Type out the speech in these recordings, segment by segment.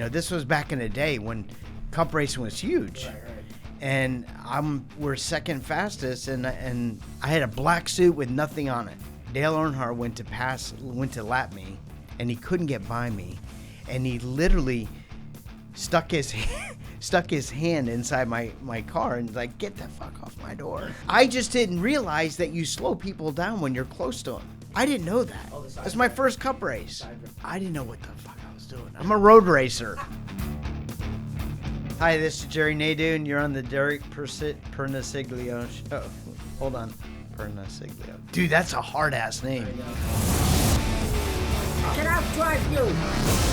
this was back in the day when cup racing was huge. Right. And we're second fastest, and I had a black suit with nothing on it. Dale Earnhardt went to lap me, and he couldn't get by me, and he literally stuck his hand inside my car and like, get the fuck off my door. I just didn't realize that you slow people down when you're close to them. I didn't know that. It's my first cup race. I didn't know what the fuck I was doing. I'm a road racer. Hi, this is Jerry Nadeau, and you're on the Derek Pernesiglio Show. Hold on. Pernesiglio. Dude, that's a hard-ass name. Get out, drive you!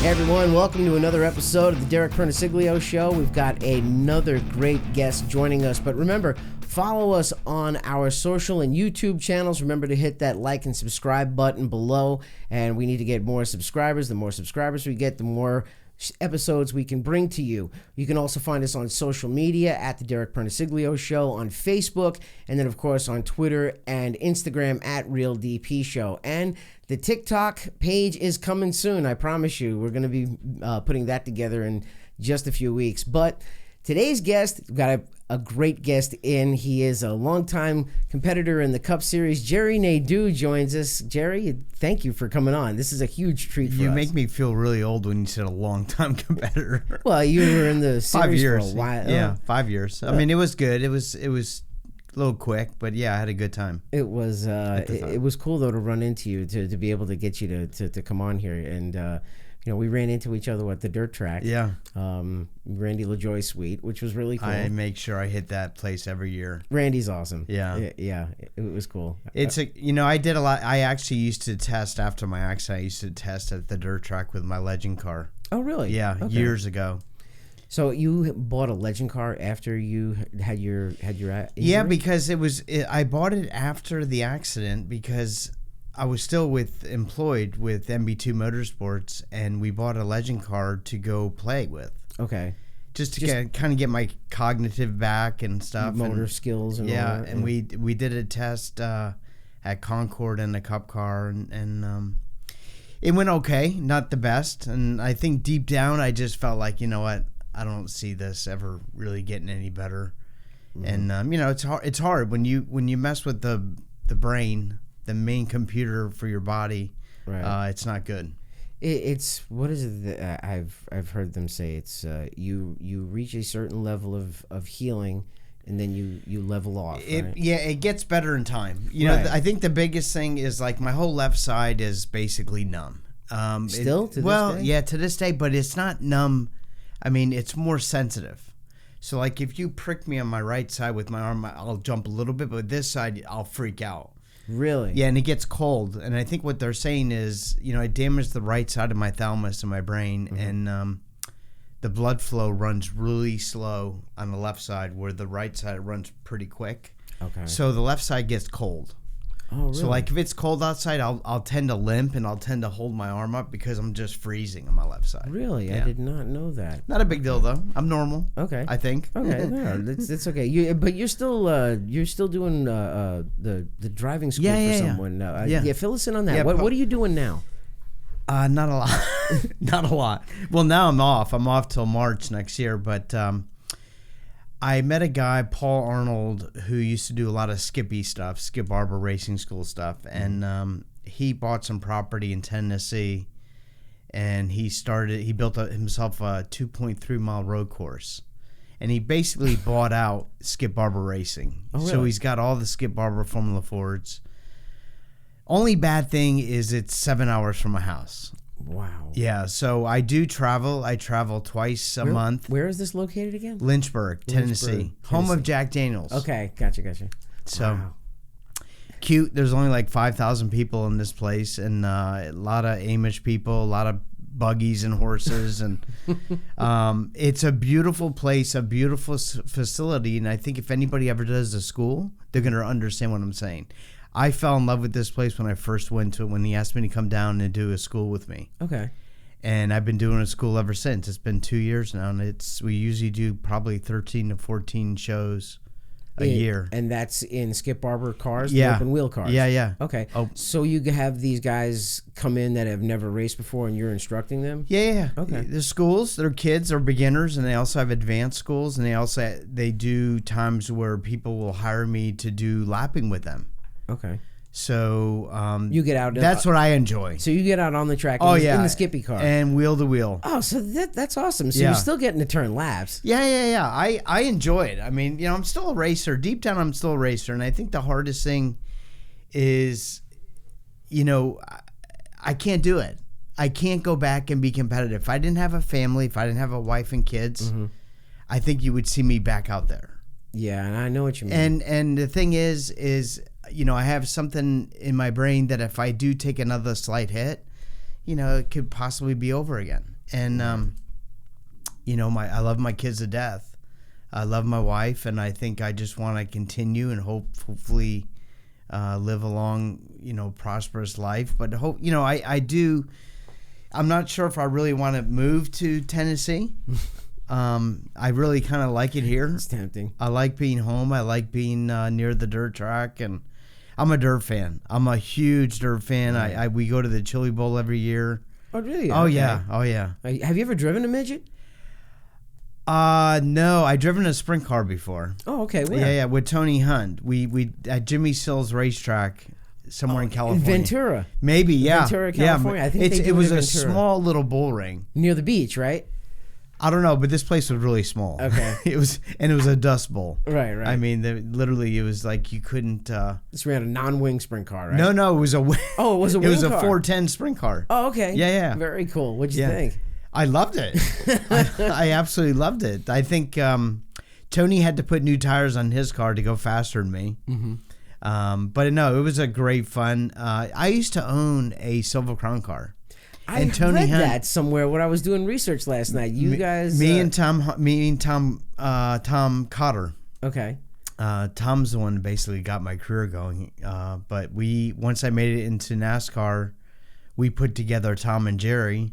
Hey everyone, welcome to another episode of the Derek Pernesiglio Show. We've got another great guest joining us, but remember, follow us on our social and YouTube channels. Remember to hit that like and subscribe button below, and we need to get more subscribers. The more subscribers we get, the more episodes we can bring to you. You can also find us on social media at the Derek Pernesiglio Show on Facebook, and then of course on Twitter and Instagram at RealDP Show. And the TikTok page is coming soon, I promise you. We're going to be putting that together in just a few weeks. But today's guest, we've got a great guest in. He is a longtime competitor in the Cup Series. Jerry Nadeau joins us. Jerry, thank you for coming on. This is a huge treat for us. You make me feel really old when you said a longtime competitor. Well, you were in the series 5 years. for a while. Yeah, 5 years. I mean, it was good. It was a little quick, but yeah, I had a good time. It was it was cool though to run into you, to be able to get you to come on here. And we ran into each other at the dirt track. Yeah. Randy LaJoy Suite, which was really cool. I make sure I hit that place every year. Randy's awesome. Yeah. Yeah. It was cool. It's I did a lot. I actually used to test after my accident. I used to test at the dirt track with my legend car. Oh, really? Yeah, Okay. years ago. So you bought a legend car after you had your injury? Yeah, because I bought it after the accident because I was still employed with MB2 Motorsports, and we bought a legend car to go play with. Okay. Just to kind of get my cognitive back and stuff. Motor skills and all that. And we did a test at Concord in a Cup car, and it went okay, not the best. And I think deep down I just felt like, you know what, I don't see this ever really getting any better. Mm-hmm. And it's hard when you mess with the brain, the main computer for your body. Right. It's not good. It's what is it that I've heard them say? It's you reach a certain level of healing, and then you level off. Right? Yeah, it gets better in time. Right. I think the biggest thing is like my whole left side is basically numb. Still to this day? Yeah, to this day, but it's not numb. I mean, it's more sensitive. So like if you prick me on my right side with my arm, I'll jump a little bit, but this side I'll freak out. Really? Yeah, and it gets cold. And I think what they're saying is, it damaged the right side of my thalamus in my brain, mm-hmm. and the blood flow runs really slow on the left side, where the right side runs pretty quick. Okay. So the left side gets cold. Oh, really? So like if it's cold outside, I'll tend to limp, and I'll tend to hold my arm up because I'm just freezing on my left side. Really? Yeah. I did not know that. Not a big deal though. I'm normal. Okay. I think. Okay. No, it's okay. But you're still doing the driving school for someone. Yeah. Fill us in on that. Yeah, What are you doing now? Not a lot. Not a lot. Well, now I'm off. I'm off till March next year, but I met a guy, Paul Arnold, who used to do a lot of Skippy stuff, Skip Barber Racing School stuff, and he bought some property in Tennessee, and he built himself a 2.3 mile road course, and he basically bought out Skip Barber Racing. Oh, really? So he's got all the Skip Barber Formula Fords. Only bad thing is it's 7 hours from my house. Wow. Yeah, so I do travel. I travel twice a month. Where is this located again? Lynchburg, Tennessee. Home of Jack Daniels. Okay, gotcha. So wow. Cute. There's only like 5,000 people in this place, and a lot of Amish people, a lot of buggies and horses, and it's a beautiful place, a beautiful facility, and I think if anybody ever does a school, they're going to understand what I'm saying. I fell in love with this place when I first went to it, when he asked me to come down and do a school with me. Okay. And I've been doing a school ever since. It's been 2 years now, and we usually do probably 13 to 14 shows a year. And that's in Skip Barber cars, Yeah. the open wheel cars. Yeah. Okay. Oh. So you have these guys come in that have never raced before, and you're instructing them. Yeah. Okay. There's schools. They're kids. They're beginners, and they also have advanced schools. And they do times where people will hire me to do lapping with them. Okay. So you get out. That's what I enjoy. So you get out on the track. Oh, in the Skippy car and wheel to wheel. Oh, so that's awesome. So you're still getting to turn laps. Yeah. I enjoy it. I mean, I'm still a racer. Deep down, I'm still a racer, and I think the hardest thing is, I can't do it. I can't go back and be competitive. If I didn't have a family, if I didn't have a wife and kids, I think you would see me back out there. Yeah, and I know what you mean. And the thing is, I have something in my brain that if I do take another slight hit, it could possibly be over again. And, I love my kids to death. I love my wife, and I think I just want to continue and hopefully live a long, prosperous life. But I do. I'm not sure if I really want to move to Tennessee. I really kind of like it here. It's tempting. I like being home. I like being near the dirt track, and I'm a dirt fan. I'm a huge dirt fan. We go to the Chili Bowl every year. Oh, really? Oh, okay. yeah. Oh, yeah. Have you ever driven a midget? No. I've driven a sprint car before. Oh, okay. Where? Yeah, with Tony Hunt. We at Jimmy Sills Racetrack somewhere in California. In Ventura. Maybe, yeah. Ventura, California. Yeah, I think it was a small little bull ring. Near the beach, right? I don't know, but this place was really small. Okay. It was a dust bowl. Right. I mean, literally, it was like you couldn't. This ran a non-wing sprint car, right? No, it was a. Oh, it was a wing car. It was a car. 410 sprint car. Oh, okay. Yeah. Very cool. What'd you think? I loved it. I absolutely loved it. I think Tony had to put new tires on his car to go faster than me. Mm-hmm. But no, it was a great fun. I used to own a Silver Crown car. I read that somewhere when I was doing research last night. You guys, me and Tom Cotter. Okay. Tom's the one that basically got my career going. But once I made it into NASCAR, we put together Tom and Jerry,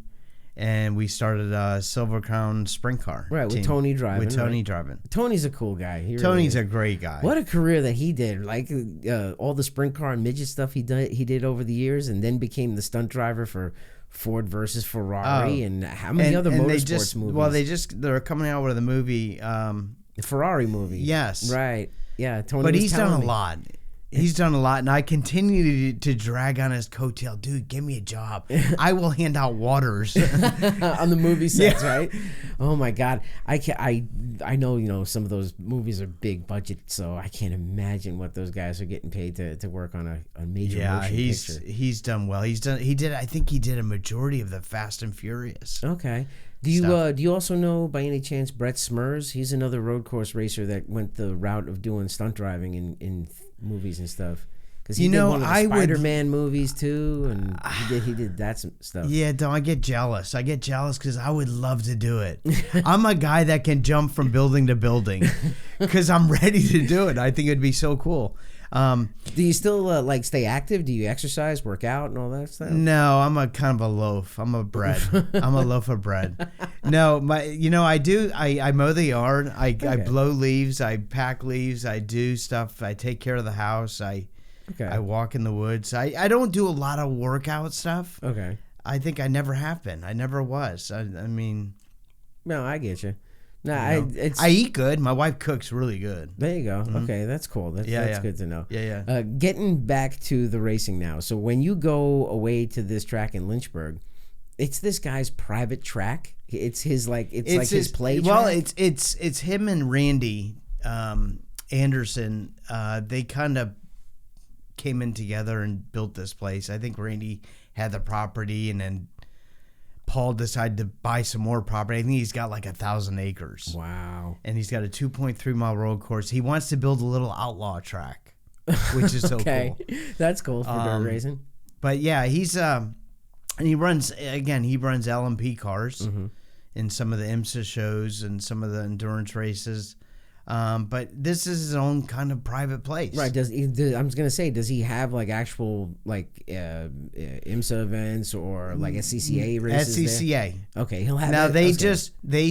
and we started a Silver Crown sprint car. Right, with Tony driving. Driving. Tony's a cool guy. Tony's a great guy. What a career that he did. Like all the sprint car and midget stuff he did over the years, and then became the stunt driver for Ford versus Ferrari, and how many other motorsports movies? Well, they're coming out with a movie, the Ferrari movie. Yes, right. Yeah, Tony. But he's done a lot. He's done a lot, and I continue to drag on his coattail. Dude, give me a job. I will hand out waters on the movie sets, right? Oh my God, I know some of those movies are big budget, so I can't imagine what those guys are getting paid to work on a major motion picture. He's done well. I think he did a majority of the Fast and Furious. Okay. Do you also know by any chance Brett Smurs? He's another road course racer that went the route of doing stunt driving in movies and stuff. Because he did one of the Spider-Man movies too, and he did that stuff. Yeah, I get jealous. I get jealous because I would love to do it. I'm a guy that can jump from building to building because I'm ready to do it. I think it'd be so cool. Do you still stay active? Do you exercise, work out, and all that stuff? No, I'm a kind of a loaf. I'm a bread. I'm a loaf of bread. No, I do. I mow the yard. I blow leaves. I pack leaves. I do stuff. I take care of the house. I walk in the woods. I don't do a lot of workout stuff. Okay. I think I never have been. I never was. I mean. No, I get you. No, I eat good. My wife cooks really good. There you go. Mm-hmm. Okay, that's cool. That's good to know. Yeah. Getting back to the racing now. So when you go away to this track in Lynchburg, it's this guy's private track. It's his his play track. Well, it's him and Randy Anderson. They kind of came in together and built this place. I think Randy had the property, and then Paul decided to buy some more property. I think he's got like 1,000 acres. Wow. And he's got a 2.3 mile road course. He wants to build a little outlaw track, which is so cool. That's cool for dirt racing. But yeah, he's and he runs LMP cars in some of the IMSA shows and some of the endurance races. But this is his own kind of private place. Right. I'm just gonna say, does he have like actual IMSA events or like SCCA races? SCCA. There? Okay, he'll have. Now they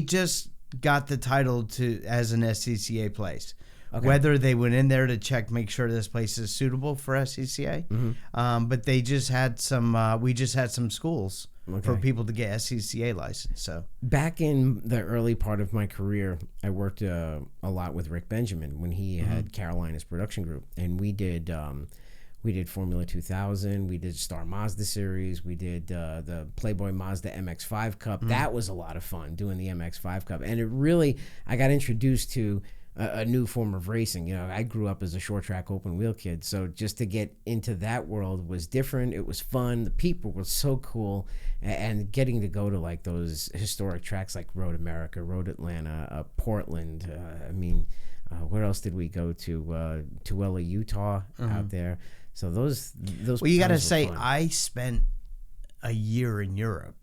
just got the title as an SCCA place. whether they went in there to check, make sure this place is suitable for SCCA. But they just had some. We just had some schools for people to get SCCA license. So back in the early part of my career, I worked a lot with Rick Benjamin when he had Carolina's production group, and we did Formula 2000, we did Star Mazda series, we did the Playboy Mazda MX-5 Cup. That was a lot of fun doing the MX-5 Cup, and it really, I got introduced to a new form of racing. You know, I grew up as a short track open wheel kid, so just to get into that world was different. It was fun. The people were so cool, and getting to go to like those historic tracks like Road America, Road Atlanta, Portland. Where else did we go to? Tooele, Utah, out there. So those. Well, you got to say, fun. I spent a year in Europe.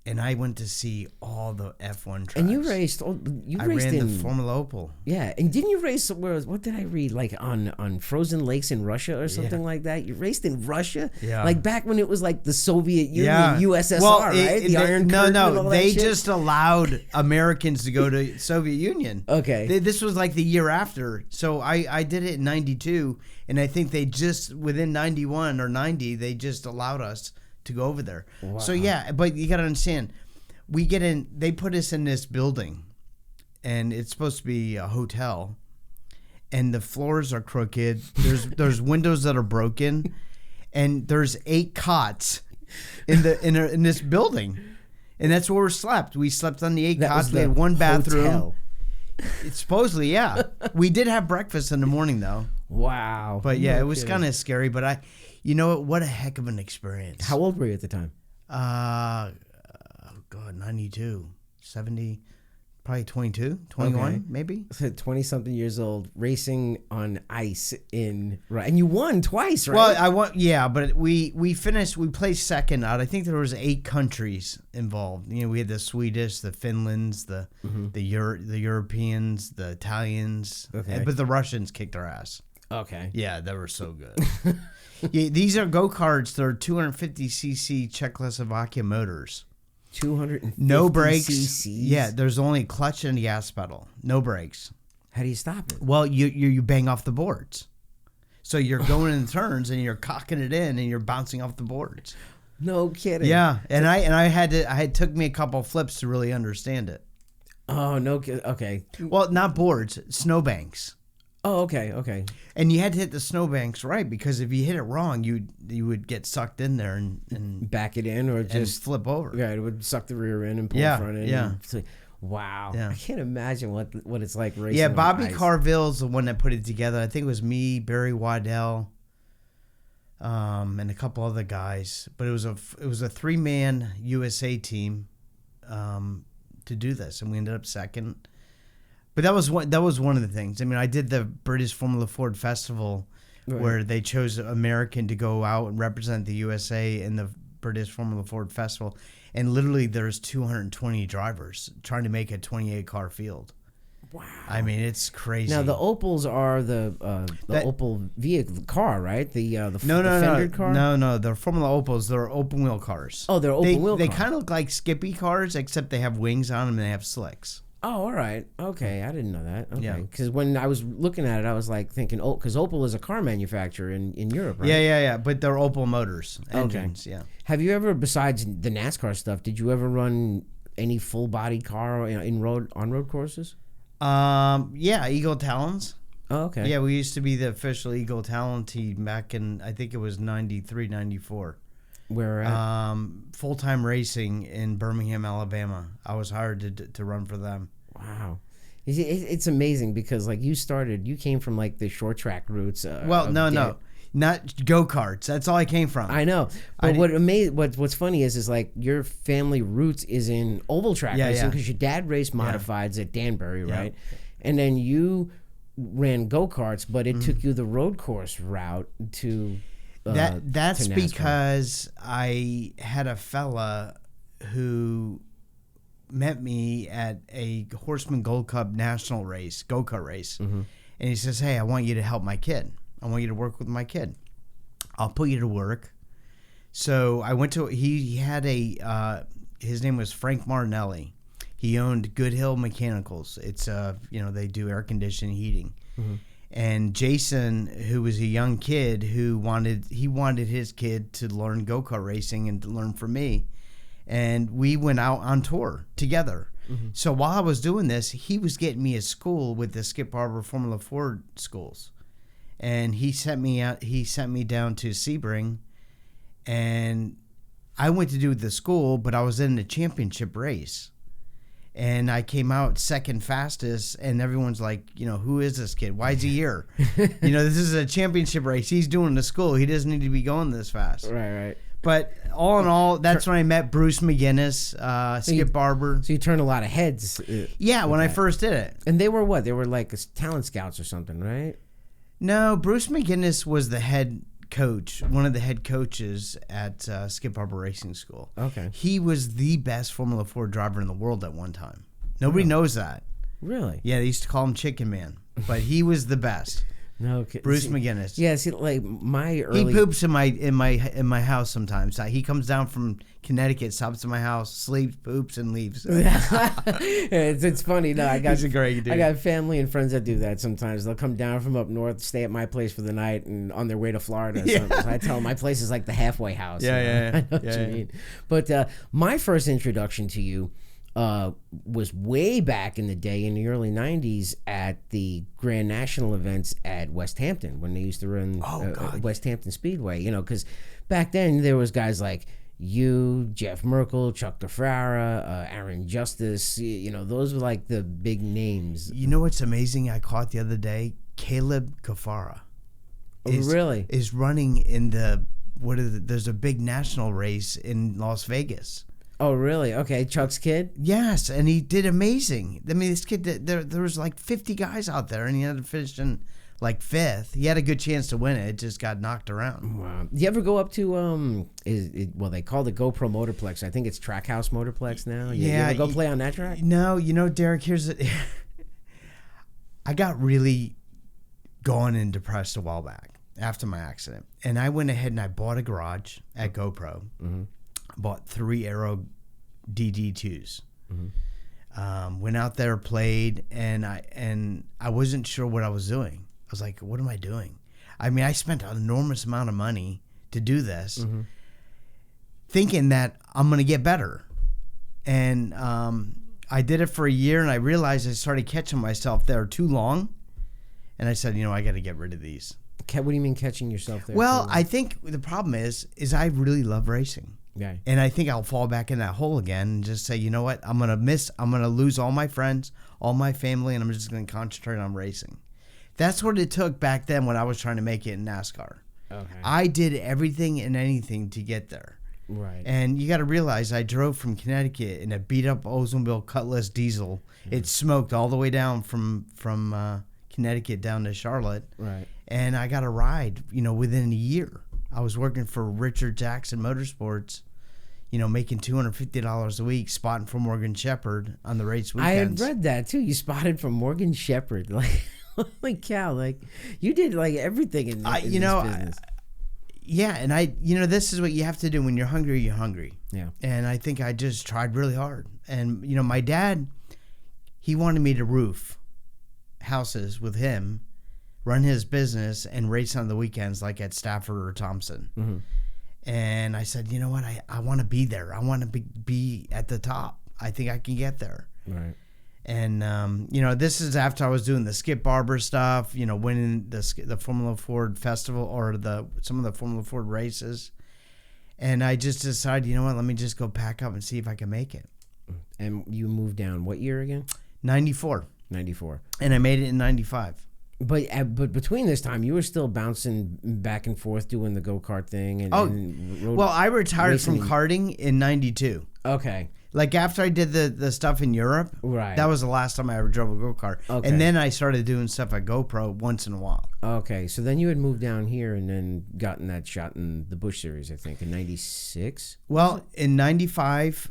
And I went to see all the F1 tracks. And you raced. I ran the Formula Opel. Yeah, and didn't you race somewhere? What did I read? Like on frozen lakes in Russia or something like that. You raced in Russia. Yeah. Like back when it was like the Soviet Union, USSR, right? The Iron Curtain. No. They just allowed Americans to go to Soviet Union. Okay. This was like the year after. So I did it in '92, and I think they just within '91 or '90 they just allowed us to go over there. Wow. So yeah, but you gotta understand, we get in, they put us in this building, and it's supposed to be a hotel, and the floors are crooked. There's windows that are broken, and there's 8 cots in this building, and that's where we slept. We slept on the 8 cots. We had 1 bathroom. Hotel. It's supposedly, yeah. We did have breakfast in the morning though. Wow. But yeah, it was kind of scary. But you know what a heck of an experience. How old were you at the time? Oh God, 92, 70, probably 22, 21, maybe. So 20-something years old, racing on ice and you won twice, right? Well, I won, yeah, but we finished. We placed second out. I think there was 8 countries involved. You know, we had the Swedish, the Finlands, the Europeans, the Italians, but the Russians kicked our ass. Okay. Yeah, they were so good. Yeah, these are go-karts. They're 250cc Czechoslovakia motors. 250 no brakes. cc's? Yeah, there's only a clutch and a gas pedal. No brakes. How do you stop it? Well, you bang off the boards. So you're going in turns and you're cocking it in and you're bouncing off the boards. No kidding. Yeah, and I took me a couple flips to really understand it. Oh no. Okay. Well, not boards, snowbanks. Oh, okay. And you had to hit the snowbanks right, because if you hit it wrong, you would get sucked in there and back it in or just flip over. Yeah, it would suck the rear end and pull the front end. Yeah. Wow. Yeah. I can't imagine what it's like racing. Yeah, on Bobby ice. Carville's the one that put it together. I think it was me, Barry Waddell, and a couple other guys. But it was a 3-man USA team to do this, and we ended up second. But that was one of the things. I mean, I did the British Formula Ford Festival, where they chose an American to go out and represent the USA in the British Formula Ford Festival, and literally there's 220 drivers trying to make a 28-car field. Wow! I mean, it's crazy. Now the Opels are the Opel vehicle car, right? The fendered car. No, they're Formula Opels. They're open wheel cars. Oh, they're open wheel. They kind of look like Skippy cars, except they have wings on them and they have slicks. Oh, all right. Okay, I didn't know that. Okay, Yeah. because when I was looking at it, I was like thinking, because Opel is a car manufacturer in Europe, right? Yeah. But they're Opel motors, engines. Yeah. Have you ever, besides the NASCAR stuff, did you ever run any full body car on road courses? Yeah, Eagle Talons. Oh, okay. Yeah, we used to be the official Eagle Talon team back in, I think it was 93, 94. Where at? Full-time racing in Birmingham, Alabama. I was hired to run for them. Wow. It's amazing because like you came from like the short track routes. No. Not go-karts. That's all I came from. I know. But what's funny is like your family roots is in oval track racing because your dad raced modifieds at Danbury, right? And then you ran go-karts, but it took you the road course route to that's to because I had a fella who met me at a Horseman Gold Cup national race, go-kart race, and he says, "Hey, I want you to help my kid. I want you to work with my kid. I'll put you to work." So I went to he had his name was Frank Martinelli. He owned Good Hill Mechanicals. It's they do air conditioning, heating. And Jason, who was a young kid who wanted his kid to learn go-kart racing and to learn from me. And we went out on tour together. So while I was doing this, he was getting me a school with the Skip Barber Formula 4 schools. And he sent me down to Sebring, and I went to do the school, but I was in the championship race. And I came out second fastest, and everyone's like, who is this kid? Why is he here? This is a championship race. He's doing the school. He doesn't need to be going this fast. Right. But all in all, that's when I met Bruce McGinnis, Skip Barber. So you turned a lot of heads. When I first did it. And they were what? They were like talent scouts or something, right? No, Bruce McGinnis was the head coach, one of the head coaches at Skip Barber Racing School. Okay. He was the best Formula 4 driver in the world at one time. Nobody knows that. Really? Yeah, they used to call him Chicken Man, but he was the best. No, Bruce McGinnis. Yeah, see, like my early... He poops in my house sometimes. He comes down from Connecticut, stops at my house, sleeps, poops, and leaves. It's funny. No, He's a great dude. I got family and friends that do that sometimes. They'll come down from up north, stay at my place for the night, and on their way to Florida. So I tell them my place is like the halfway house. Yeah. I know what you mean. But my first introduction to you was way back in the day in the early 90s at the Grand National events at West Hampton when they used to run West Hampton Speedway, because back then there was guys like you, Jeff Merkel, Chuck DeFrara, Aaron Justice, those were like the big names. You know what's amazing I caught the other day? Caleb Kafara is running in there's a big national race in Las Vegas. Oh, really? Okay, Chuck's kid? Yes, and he did amazing. I mean, this kid, there was like 50 guys out there, and he had to finish in like 5th. He had a good chance to win it. It just got knocked around. Wow. Do you ever go up to, they call it GoPro Motorplex. I think it's Trackhouse Motorplex now. You ever go play on that track? No, Derek, I got really gone and depressed a while back after my accident. And I went ahead and I bought a garage at GoPro. Bought 3 Aero DD2s. Went out there, played, and I wasn't sure what I was doing. I was like, what am I doing? I mean, I spent an enormous amount of money to do this, thinking that I'm going to get better. And I did it for a year, and I realized I started catching myself there too long. And I said, I got to get rid of these. What do you mean catching yourself there? Well, I think the problem is I really love racing. Yeah. And I think I'll fall back in that hole again and just say, you know what? I'm going to lose all my friends, all my family, and I'm just going to concentrate on racing. That's what it took back then when I was trying to make it in NASCAR. Okay. I did everything and anything to get there. Right. And you got to realize I drove from Connecticut in a beat-up Oldsmobile Cutlass diesel. It smoked all the way down from Connecticut down to Charlotte. Right. And I got a ride, within a year. I was working for Richard Jackson Motorsports, making $250 a week, spotting for Morgan Shepard on the race weekends. I had read that too. You spotted for Morgan Shepard, like, holy cow! Like, you did like everything in this business. And this is what you have to do when you're hungry. You're hungry. Yeah. And I think I just tried really hard. And my dad, he wanted me to roof houses with him, run his business, and race on the weekends like at Stafford or Thompson. And I said, you know what? I want to be there. I want to be at the top. I think I can get there. Right. And, this is after I was doing the Skip Barber stuff, winning the Formula Ford Festival or some of the Formula Ford races. And I just decided, you know what? Let me just go pack up and see if I can make it. And you moved down what year again? 94. 94. And I made it in 95. But between this time, you were still bouncing back and forth doing the go-kart thing. I retired from karting in 92. Okay. Like after I did the stuff in Europe, right? That was the last time I ever drove a go-kart. Okay. And then I started doing stuff at GoPro once in a while. Okay, so then you had moved down here and then gotten that shot in the Busch Series, I think, in 96? Well, in 95,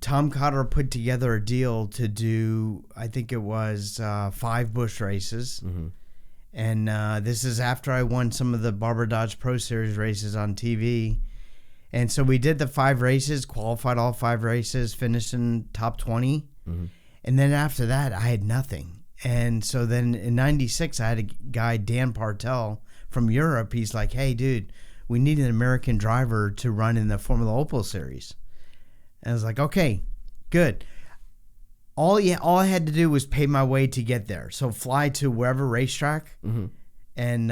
Tom Cotter put together a deal to do, I think it was 5 Busch races. And this is after I won some of the Barber Dodge Pro Series races on TV. And so we did the 5 races, qualified all 5 races, finished in top 20. And then after that, I had nothing. And so then in 96, I had a guy, Dan Partel from Europe. He's like, hey, dude, we need an American driver to run in the Formula Opel series. And I was like, okay, good. All I had to do was pay my way to get there. So fly to wherever racetrack and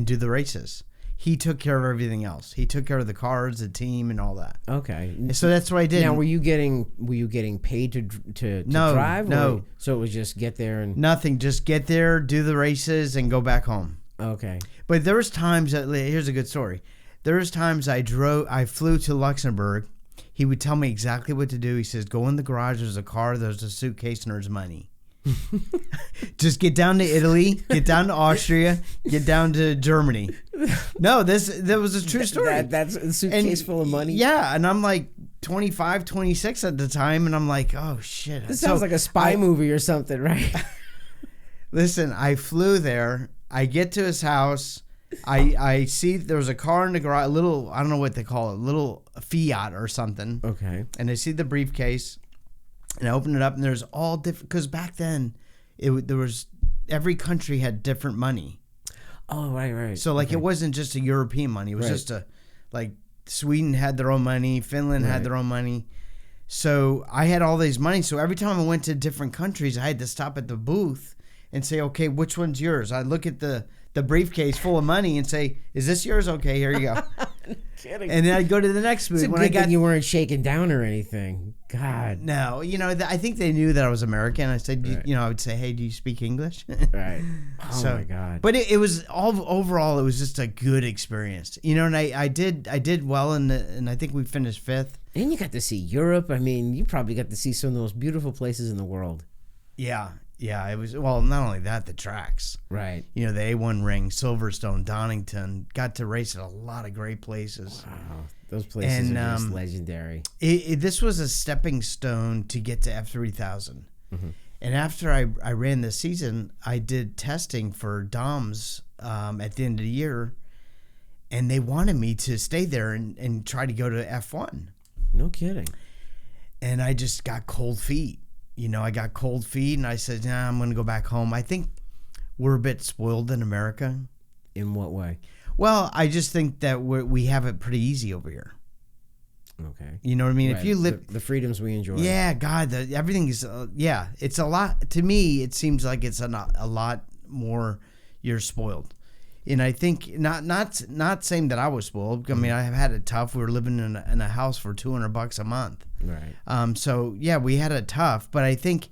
do the races. He took care of everything else. He took care of the cars, the team, and all that. Okay. And so that's what I did. Now, were you getting paid to drive? No. So it was just get there and nothing. Just get there, do the races, and go back home. Okay. But there was times that here's a good story. There was times I flew to Luxembourg. He would tell me exactly what to do. He says, "Go in the garage. There's a car. There's a suitcase, and there's money." Just get down to Italy, get down to Austria, get down to Germany. No, that was a true story. That's a suitcase full of money? Yeah, and I'm like 25, 26 at the time, and I'm like, oh, shit. This sounds like a spy movie or something, right? Listen, I flew there. I get to his house. I see there was a car in the garage, a little, I don't know what they call it, a little Fiat or something. Okay. And I see the briefcase. And I opened it up, and there's all different, because back then, there was, every country had different money. Oh, right. So, like, it wasn't just a European money. It was just like, Sweden had their own money, Finland had their own money. So, I had all these money. So, every time I went to different countries, I had to stop at the booth and say, okay, which one's yours? I'd look at the briefcase full of money and say, is this yours? Okay, here you go. Kidding. And then I'd go to the next booth. It's a good thing you weren't shaken down or anything. God. No, I think they knew that I was American. I said, I would say, hey, do you speak English? Right. Oh, my God. But it was overall, it was just a good experience. And I did well, and I think we finished 5th. And you got to see Europe. I mean, you probably got to see some of the most beautiful places in the world. Yeah. Yeah, it was, well, not only that, the tracks. Right. The A1 ring, Silverstone, Donington, got to race at a lot of great places. Wow. Those places are just legendary. This was a stepping stone to get to F3000. Mm-hmm. And after I ran this season, I did testing for DOMs at the end of the year, and they wanted me to stay there and try to go to F1. No kidding. And I just got cold feet. I got cold feet, and I said, nah, I'm going to go back home. I think we're a bit spoiled in America. In what way? Well, I just think that we have it pretty easy over here. Okay. You know what I mean? Right. If you live... The freedoms we enjoy. Yeah, God, everything is... it's a lot... To me, it seems like it's a lot more you're spoiled. And I think, not saying that I was spoiled. I mean, I have had it tough. We were living in a house for $200 a month. Right. So, yeah, we had it tough. But I think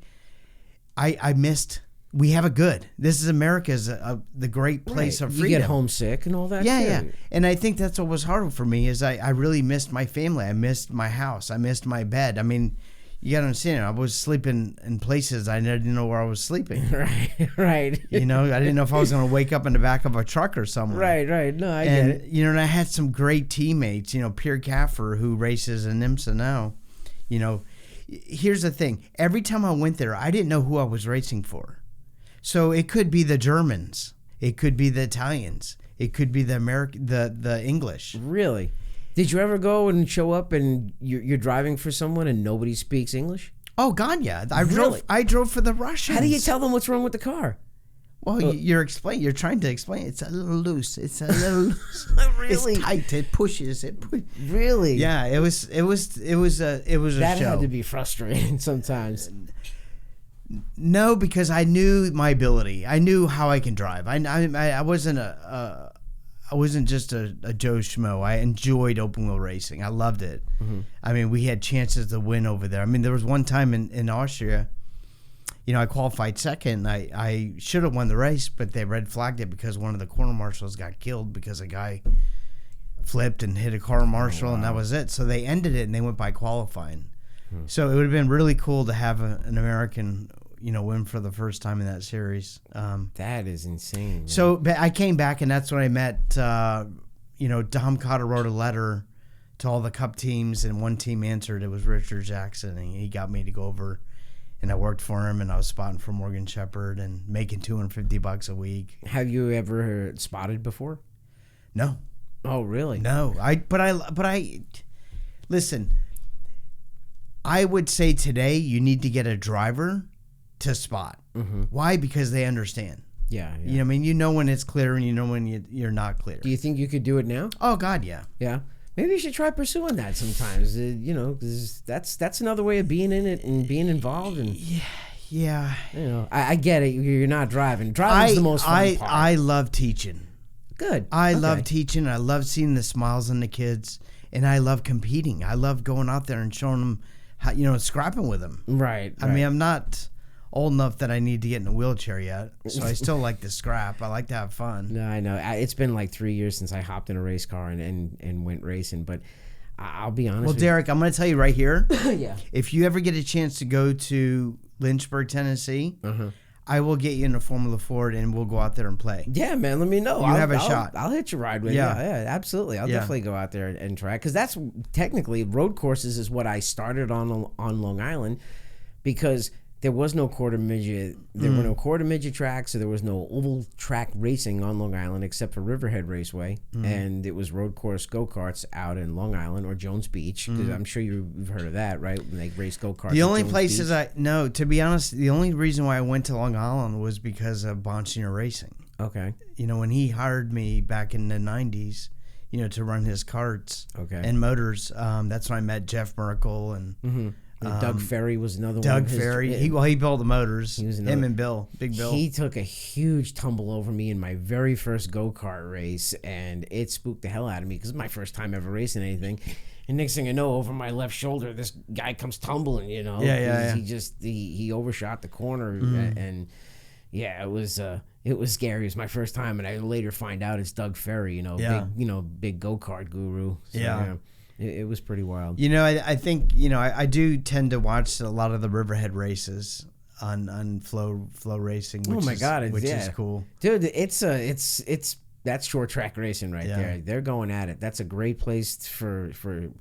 I missed... We have it good. This is America's the great place of freedom. You get homesick and all that. Yeah. And I think that's what was hard for me is I really missed my family. I missed my house. I missed my bed. I mean, you got to understand, I was sleeping in places I didn't know where I was sleeping. Right. I didn't know if I was going to wake up in the back of a truck or somewhere. Right. No, I get it. And I had some great teammates, Pierre Caffer, who races in IMSA now. Here's the thing. Every time I went there, I didn't know who I was racing for. So it could be the Germans, it could be the Italians, it could be the the English. Really? Did you ever go and show up and you're driving for someone and nobody speaks English? Oh God, yeah. I drove for the Russians. How do you tell them what's wrong with the car? Well, you're trying to explain. It's a little loose. It's a little loose. Really? It's tight. It pushes. Really? Yeah. It was a that show. Had to be frustrating sometimes. No, because I knew my ability. I knew how I can drive. I wasn't I wasn't just a Joe Schmo. I enjoyed open wheel racing. I loved it. Mm-hmm. I mean, we had chances to win over there. I mean, there was one time in Austria, I qualified second. I should have won the race, but they red flagged it because one of the corner marshals got killed because a guy flipped and hit a corner marshal, and that was it. So they ended it and they went by qualifying. So it would have been really cool to have an American, win for the first time in that series. That is insane. Man. So I came back, and that's when I met, Dom Cotter wrote a letter to all the Cup teams, and one team answered. It was Richard Jackson, and he got me to go over, and I worked for him, and I was spotting for Morgan Shepard and making $250 a week. Have you ever spotted before? No. Oh, really? No. But I listen. I would say today you need to get a driver to spot. Why? Because they understand. Yeah. You know, I mean, you know when it's clear and you know when you're not clear. Do you think you could do it now? Oh God, yeah. Yeah. Maybe you should try pursuing that sometimes. You know, 'cause that's another way of being in it and being involved. And yeah. You know, I get it. You're not driving. Driving's the most fun part. I love teaching. Good. I love teaching. I love seeing the smiles on the kids, and I love competing. I love going out there and showing them how, you know, scrapping with them. Right. I mean, I'm not old enough that I need to get in a wheelchair yet, so I still like to scrap. I like to have fun. No, I know. It's been like 3 years since I hopped in a race car and went racing, but I'll be honest. Well, Derek, I'm going to tell you right here. Yeah. If you ever get a chance to go to Lynchburg, Tennessee, I will get you in a Formula Ford and we'll go out there and play. Yeah, man. Let me know. You have a shot. I'll hit your ride with you. Yeah, absolutely. I'll definitely go out there and try, because that's technically road courses is what I started on Long Island, because there was no quarter midget. There were no quarter midget tracks, so there was no oval track racing on Long Island except for Riverhead Raceway, and it was road course go-karts out in Long Island or Jones Beach. Because I'm sure you've heard of that, right? When they race go-karts. The only places to be honest, the only reason why I went to Long Island was because of Bonsignor Racing. Okay. You know, when he hired me back in the 90s, you know, to run his karts and motors, that's when I met Jeff Merkel and Doug Ferry was another one. Doug Ferry. He built the motors. He was him and Bill, Big Bill. He took a huge tumble over me in my very first go-kart race, and it spooked the hell out of me because it's my first time ever racing anything. And next thing I know, over my left shoulder, this guy comes tumbling, you know. Yeah. He overshot the corner, and it was scary. It was my first time, and I later find out it's Doug Ferry, big go-kart guru. So, It was pretty wild. You know, I think, you know, I do tend to watch a lot of the Riverhead races on flow racing. Which is cool, dude. It's that's short track racing right there. They're going at it. That's a great place to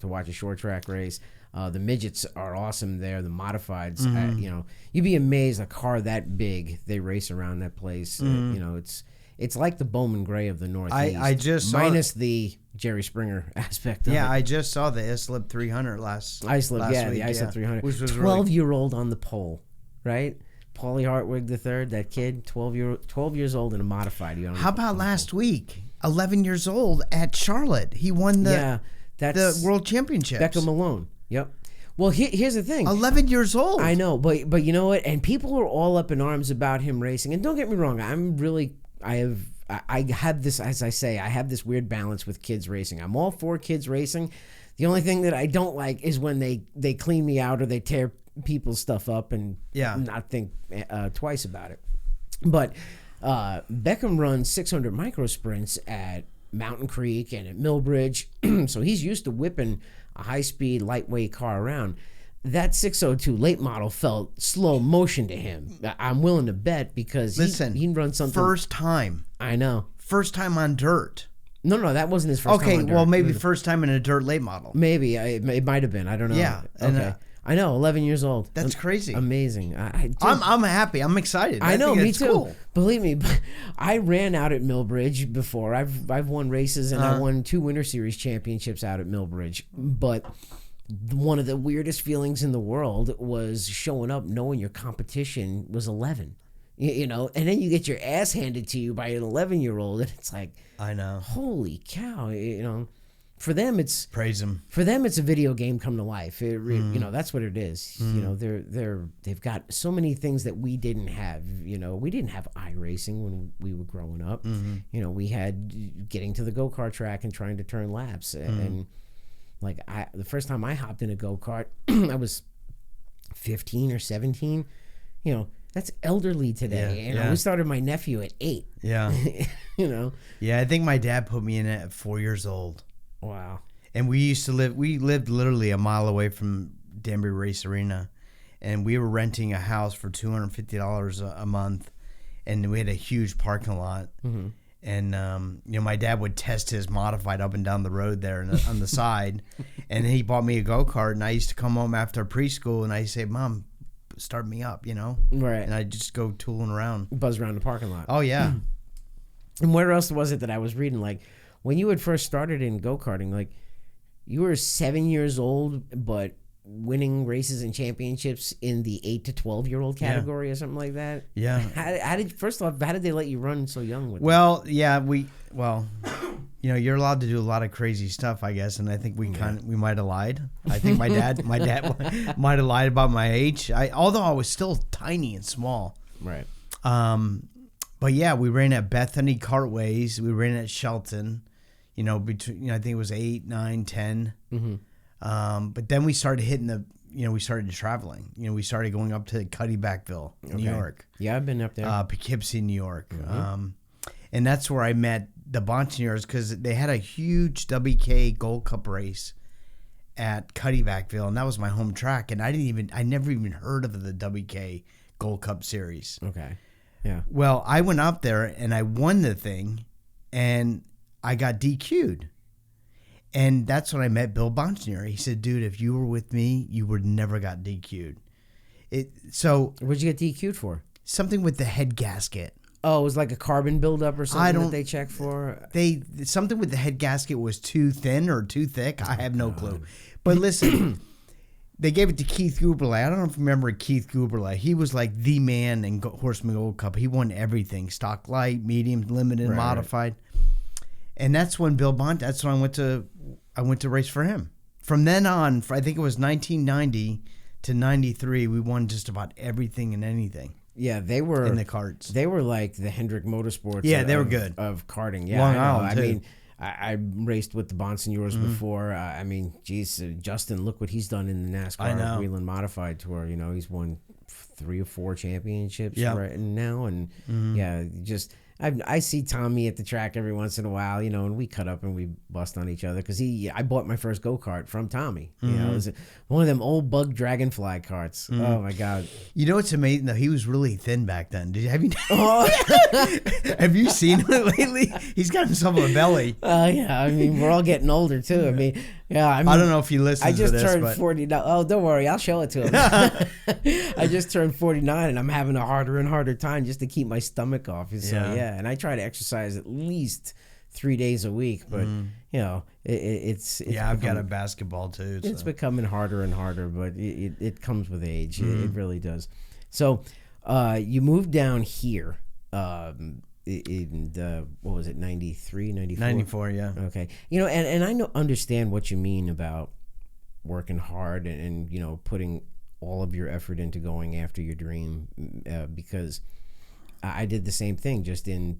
watch a short track race. The midgets are awesome there. The modifieds, you know, you'd be amazed a car that big they race around that place. You know, it's like the Bowman Gray of the Northeast. I just saw minus the Jerry Springer aspect of it. I just saw the Islip 300 last week. The Islip 300. Which was 12-year-old on the pole, right? Paulie Hartwig III, that kid, 12 years old in a modified. How about last week? 11 years old at Charlotte. He won the World Championships. Becca Malone. Yep. Well, here's the thing. 11 years old. I know, but you know what? And people are all up in arms about him racing. And don't get me wrong, I have this, as I say, I have this weird balance with kids racing. I'm all for kids racing. The only thing that I don't like is when they clean me out or they tear people's stuff up and not think twice about it. But Beckham runs 600 micro sprints at Mountain Creek and at Millbridge, so he's used to whipping a high-speed, lightweight car around. That 602 late model felt slow motion to him. I'm willing to bet because he run something. First time. I know. First time on dirt. No, that wasn't his first time on dirt. Well, maybe first time in a dirt late model. Maybe. It might have been. I don't know. Yeah. Okay. I know, 11 years old. That's crazy. Amazing. I'm happy. I'm excited. I know, me too. Cool. Believe me, I ran out at Millbridge before. I've won races and I won 2 Winter Series championships out at Millbridge. But one of the weirdest feelings in the world was showing up knowing your competition was 11. You know, and then you get your ass handed to you by an 11-year-old, and it's like, I know, holy cow! You know, for them it's praise them. For them, it's a video game come to life. You know, that's what it is. You know, they've got so many things that we didn't have. You know, we didn't have iRacing when we were growing up. You know, we had getting to the go-kart track and trying to turn laps, and like the first time I hopped in a go-kart, I was 15 or 17. You know. That's elderly today. You know, we started my nephew at 8. Yeah. You know? Yeah, I think my dad put me in it at 4 years old. Wow. And we lived literally a mile away from Danbury Race Arena. And we were renting a house for $250 a month. And we had a huge parking lot. Mm-hmm. And, you know, my dad would test his modified up and down the road there on the side. And he bought me a go-kart. And I used to come home after preschool and I say, Mom, start me up, you know? Right. And I just go tooling around. Buzz around the parking lot. Oh, yeah. And where else was it that I was reading? Like, when you had first started in go-karting, like, you were 7 years old, but winning races and championships in the 8 to 12-year-old category or something like that. Yeah. How did they let you run so young with Well, yeah, you're allowed to do a lot of crazy stuff, I guess, and I think we might have lied. I think my dad might have lied about my age. Although I was still tiny and small. Right. But yeah, we ran at Bethany Cartways. We ran at Shelton. Between I think it was 8, 9, 10. Mm-hmm. But then we started hitting we started traveling. We started going up to Cuddybackville, New York. Yeah, I've been up there. Poughkeepsie, New York. Mm-hmm. And that's where I met the Bonsignors because they had a huge WK Gold Cup race at Cuddybackville, and that was my home track. And I never even heard of the WK Gold Cup Series. Okay. Yeah. Well, I went up there and I won the thing, and I got DQ'd. And that's when I met Bill Bonsignor. He said, "Dude, if you were with me, you would never got DQ'd." What'd you get DQ'd for? Something with the head gasket. Oh, it was like a carbon buildup or something that they check for? Something with the head gasket was too thin or too thick. I have no clue. But listen, they gave it to Keith Guberle. I don't know if you remember Keith Guberle. He was like the man in Horseman Gold Cup. He won everything. Stock light, medium, limited, modified. And that's when that's when I went to race for him. From then on, I think it was 1990 to 93, we won just about everything and anything. Yeah, they were in the karts. They were like the Hendrick Motorsports. Yeah, they were good of karting. Yeah, Long Island, too. I mean, I raced with the Bonsignors before. Justin, look what he's done in the NASCAR Whelen Modified Tour. He's won 3 or 4 championships right now, and I see Tommy at the track every once in a while, and we cut up and we bust on each other because I bought my first go-kart from Tommy. It was one of them old Bug Dragonfly carts. Oh my God! What's amazing though? He was really thin back then. Have you seen him lately? He's got himself a belly. Yeah. I mean, we're all getting older too. I don't know if you listen. I just to this, turned 49. Oh, don't worry, I'll show it to him. I just turned 49, and I'm having a harder and harder time just to keep my stomach off. So and I try to exercise at least 3 days a week, but it's I've got a basketball too. So. It's becoming harder and harder, but it comes with age. It really does. So you moved down here. What was it, 93, 94? 94, yeah. Okay. And I understand what you mean about working hard and putting all of your effort into going after your dream, because I did the same thing just in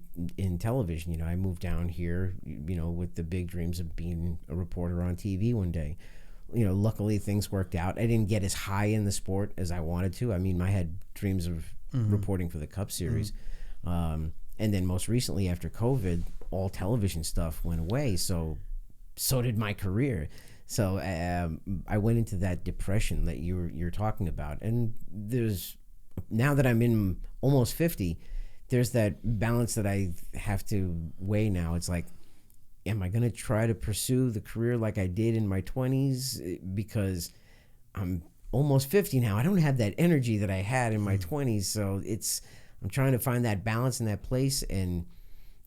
television. I moved down here, with the big dreams of being a reporter on TV one day. Luckily things worked out. I didn't get as high in the sport as I wanted to. I had dreams of reporting for the Cup Series. And then most recently after COVID, all television stuff went away. So did my career. So I went into that depression that you're talking about. And now that I'm in almost 50, there's that balance that I have to weigh now. It's like, am I going to try to pursue the career like I did in my 20s? Because I'm almost 50 now. I don't have that energy that I had in my 20s. So I'm trying to find that balance in that place, and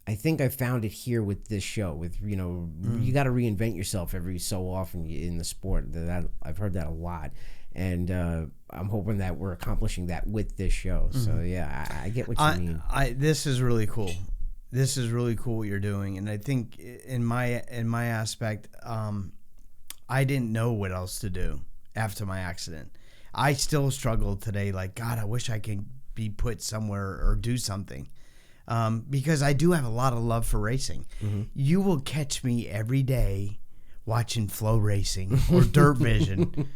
I think I found it here with this show. With you got to reinvent yourself every so often in the sport. That I've heard that a lot, and I'm hoping that we're accomplishing that with this show. So yeah, I get what you mean. This is really cool. This is really cool what you're doing, and I think in my aspect, I didn't know what else to do after my accident. I still struggle today. Like, God, I wish I could be put somewhere or do something, because I do have a lot of love for racing. You will catch me every day watching Flow Racing or Dirt Vision,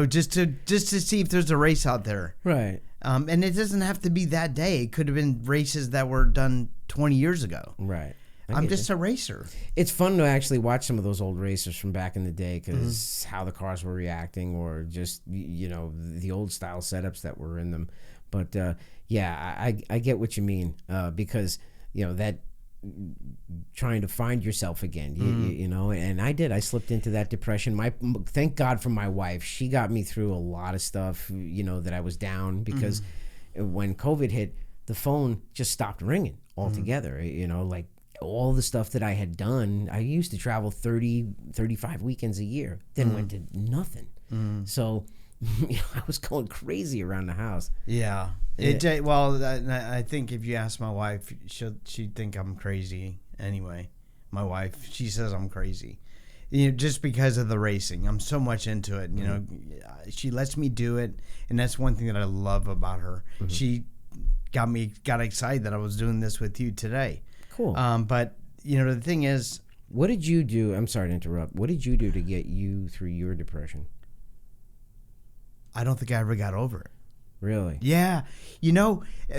just to see if there's a race out there. Right. And it doesn't have to be that day. It could have been races that were done 20 years ago. Right. I'm just a racer. It's fun to actually watch some of those old racers from back in the day, because how the cars were reacting, or just the old style setups that were in them. But I get what you mean, because that trying to find yourself again, and I slipped into that depression. Thank God for my wife. She got me through a lot of stuff, that I was down, because when COVID hit, the phone just stopped ringing altogether. Like all the stuff that I had done, I used to travel 30, 35 weekends a year, then went to nothing. So I was going crazy around the house. Yeah. Well, I think if you ask my wife, she'd think I'm crazy anyway. My wife, she says I'm crazy. Just because of the racing. I'm so much into it. She lets me do it, and that's one thing that I love about her. She got excited that I was doing this with you today. Cool. But the thing is, what did you do? I'm sorry to interrupt. What did you do to get you through your depression? I don't think I ever got over it. Really? Yeah.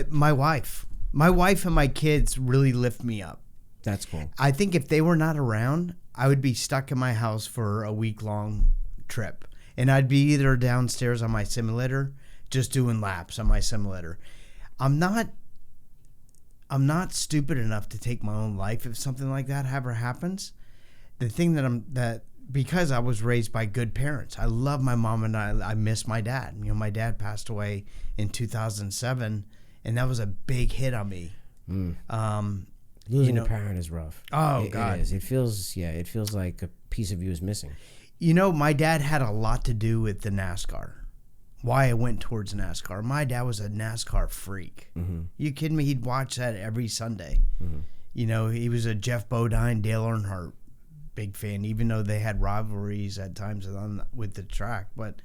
My wife and my kids really lift me up. That's cool. I think if they were not around, I would be stuck in my house for a week-long trip. And I'd be either downstairs on my simulator, just doing laps on my simulator. I'm not stupid enough to take my own life if something like that ever happens. The thing because I was raised by good parents. I love my mom, and I miss my dad. My dad passed away in 2007, and that was a big hit on me. Losing a parent is rough. Oh, God. It is. It feels like a piece of you is missing. My dad had a lot to do with the NASCAR. Why I went towards NASCAR. My dad was a NASCAR freak. You kidding me? He'd watch that every Sunday. He was a Jeff Bodine, Dale Earnhardt big fan, even though they had rivalries at times with the track. But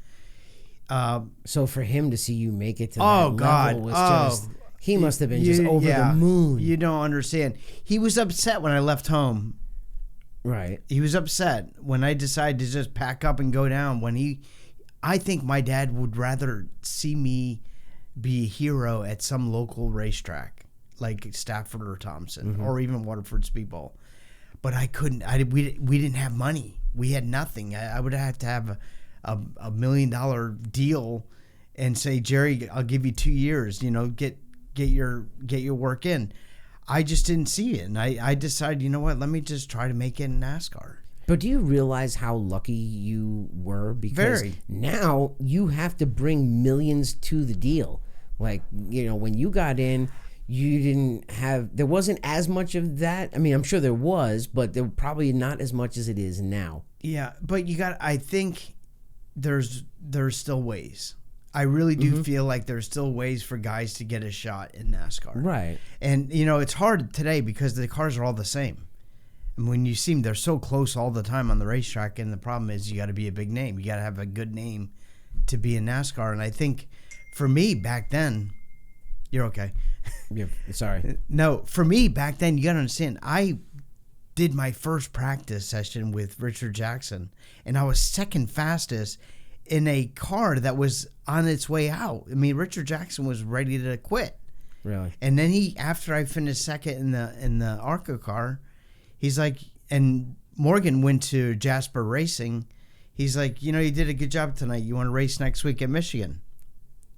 so for him to see you make it to that level was just... He must have been just over the moon. You don't understand. He was upset when I left home. Right. He was upset when I decided to just pack up and go down. I think my dad would rather see me be a hero at some local racetrack like Stafford or Thompson or even Waterford Speedball. But I couldn't. We didn't have money. We had nothing. I would have to have a $1 million deal and say, Jerry, I'll give you 2 years. Get your work in. I just didn't see it, and I decided, let me just try to make it in NASCAR. But do you realize how lucky you were? Because Very. Now you have to bring millions to the deal. Like, when you got in, there wasn't as much of that. I mean, I'm sure there was, but there probably not as much as it is now. Yeah, but I think there's still ways. I really do feel like there's still ways for guys to get a shot in NASCAR. Right. And, it's hard today because the cars are all the same. And when you see them, they're so close all the time on the racetrack. And the problem is you got to be a big name. You got to have a good name to be in NASCAR. And I think for me back then, you're okay. Yeah, sorry. No, for me back then, you got to understand, I did my first practice session with Richard Jackson, and I was second fastest in a car that was on its way out. I mean, Richard Jackson was ready to quit. Really? And then after I finished second in the ARCA car, he's like, and Morgan went to Jasper Racing. He's like, you did a good job tonight. You want to race next week at Michigan?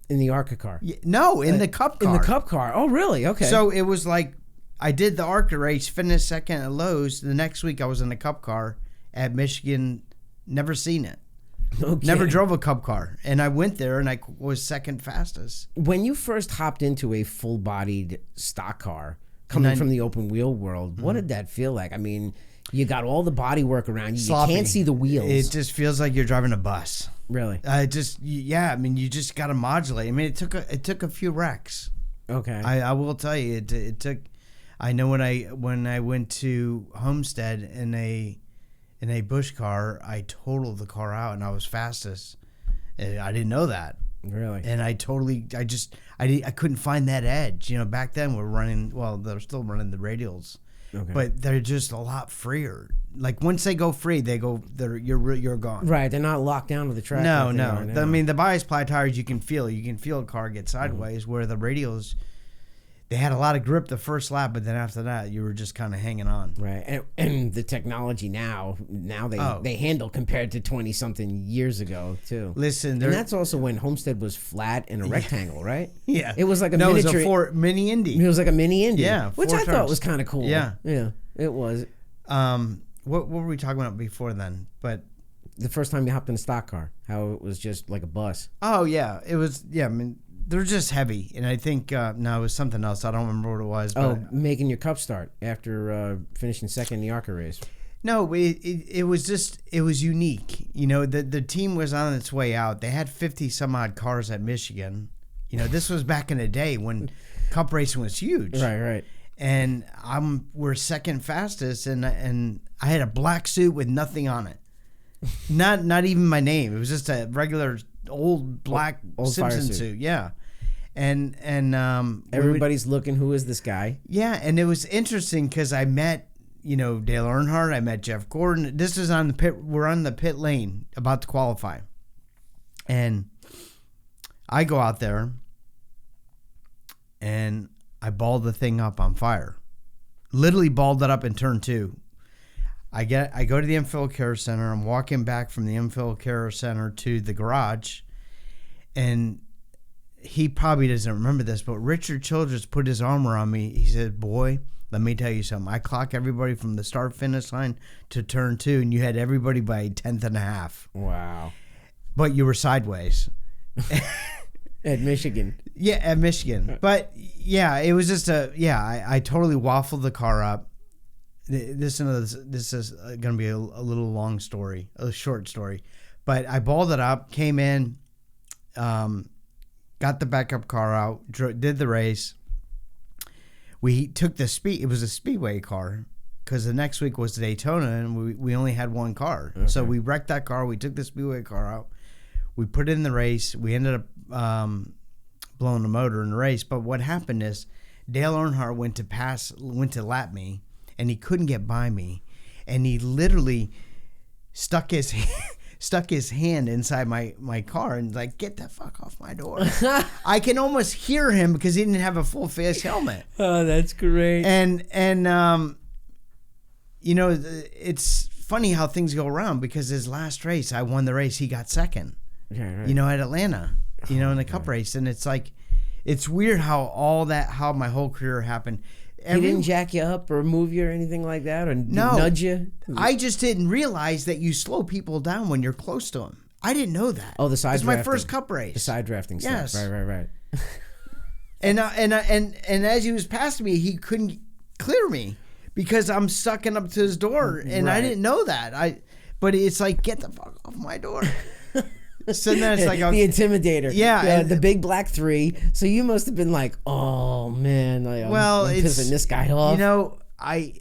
In the ARCA car? No, in the Cup car. In the Cup car. Oh, really? Okay. So it was like, I did the ARCA race, finished second at Lowe's. The next week I was in the Cup car at Michigan. Never seen it. Okay. Never drove a Cup car. And I went there and I was second fastest. When you first hopped into a full-bodied stock car, coming from the open wheel world, what did that feel like? I mean, you got all the body work around you. Sloppy. You can't see the wheels. It just feels like you're driving a bus. Really? I mean, you just got to modulate. I mean, it took a few wrecks. Okay. I will tell you, it took. I know when I went to Homestead in a Busch car, I totaled the car out and I was fastest. And I didn't know that. Really? And I couldn't find that edge. Back then they're still running the radials. Okay. But they're just a lot freer. Like once they go free, you're gone. Right, they're not locked down to the track. No. I mean, the bias ply tires, you can feel a car get sideways. Where the radials, they had a lot of grip the first lap, but then after that, you were just kind of hanging on. Right, and the technology now they handle compared to 20-something years ago too. Listen, and that's also when Homestead was flat in a rectangle, right? Yeah, it was like a miniature. It was a mini Indy. It was like a mini Indy. Yeah, which I thought was kind of cool. Yeah, it was. What were we talking about before then? But the first time you hopped in a stock car, how it was just like a bus. Oh yeah, it was. Yeah, I mean, they're just heavy, and I think no, it was something else. I don't remember what it was. But, making your cup start after finishing second in the ARCA race. No, it was just, it was unique. You know, the team was on its way out. They had 50 some odd cars at Michigan. You know, this was back in the day when Cup racing was huge. Right. And we're second fastest, and I had a black suit with nothing on it. Not even my name. It was just a regular old black Simpson suit. Yeah. And everybody's looking, who is this guy? Yeah, and it was interesting because I met, you know, Dale Earnhardt, I met Jeff Gordon. This is on the pit. We're on the pit lane about to qualify. And I go out there and I balled the thing up on fire. Literally balled it up in turn 2. I go to the infield care center. I'm walking back from the infield care center to the garage, and he probably doesn't remember this, but Richard Childress put his arm around me. He said, "Boy, let me tell you something. I clock everybody from the start finish line to turn 2, and you had everybody by a tenth and a half. Wow! But you were sideways." At Michigan. Yeah, at Michigan. But yeah, it was just I totally waffled the car up. This is going to be a little long story, a short story. But I balled it up, came in, got the backup car out, did the race. We took the speed. It was a speedway car because the next week was Daytona, and we only had one car. Okay. So we wrecked that car. We took the speedway car out. We put it in the race. We ended up blowing the motor in the race. But what happened is Dale Earnhardt went to lap me, and he couldn't get by me, and he literally stuck his hand inside my car and like, get the fuck off my door. I can almost hear him because he didn't have a full face helmet. Oh, that's great. And you know, it's funny how things go around because his last race, I won the race. He got second. Yeah, right. You know, at Atlanta. You know, in the Cup race, and it's like, it's weird how my whole career happened. He didn't jack you up or move you or anything like that, or nudge you? I just didn't realize that you slow people down when you're close to them. I didn't know that. Oh, the side drafting. It was my first Cup race. The side drafting stuff. Yes. Right. And as he was passing me, he couldn't clear me because I'm sucking up to his door, and I didn't know that. But it's like, get the fuck off my door. So then it's like the intimidator. Yeah. The big black 3. So you must have been like, oh man, I'm pissing this guy off. You know, I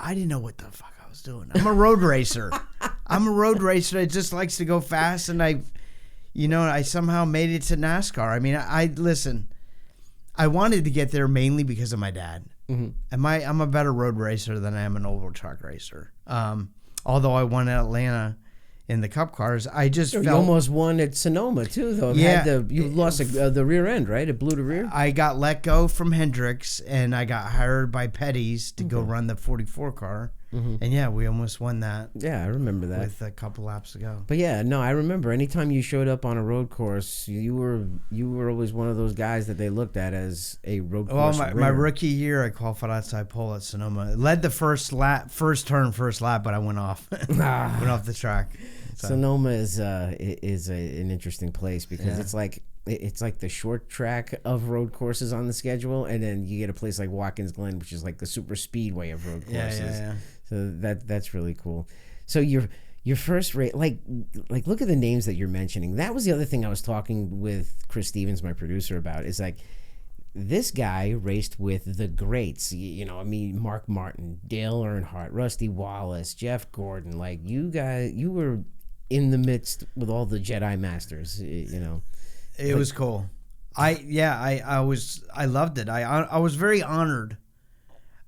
didn't know what the fuck I was doing. I'm a road racer. I'm a road racer that just likes to go fast, and I somehow made it to NASCAR. I mean, listen, I wanted to get there mainly because of my dad. Mm-hmm. I'm a better road racer than I am an oval track racer. Although I won at Atlanta in the Cup cars, I just felt... You almost won at Sonoma, too, though. Yeah. You lost the rear end, right? It blew the rear? I got let go from Hendricks, and I got hired by Petty's to go run the 44 car. Mm-hmm. And, yeah, we almost won that. Yeah, I remember that. With a couple laps ago. But, yeah, no, I remember. Anytime you showed up on a road course, you were always one of those guys that they looked at as a road course winner. My rookie year, I qualified outside pole at Sonoma. Led the first lap, but I went off. Went off the track. So. Sonoma is an interesting place because it's like the short track of road courses on the schedule, and then you get a place like Watkins Glen, which is like the super speedway of road courses. Yeah. So that's really cool. So your first race, like look at the names that you're mentioning. That was the other thing I was talking with Chris Stevens, my producer, about. Is like, this guy raced with the greats, Mark Martin, Dale Earnhardt, Rusty Wallace, Jeff Gordon. Like, you were in the midst with all the Jedi Masters, It was cool. I loved it. I was very honored.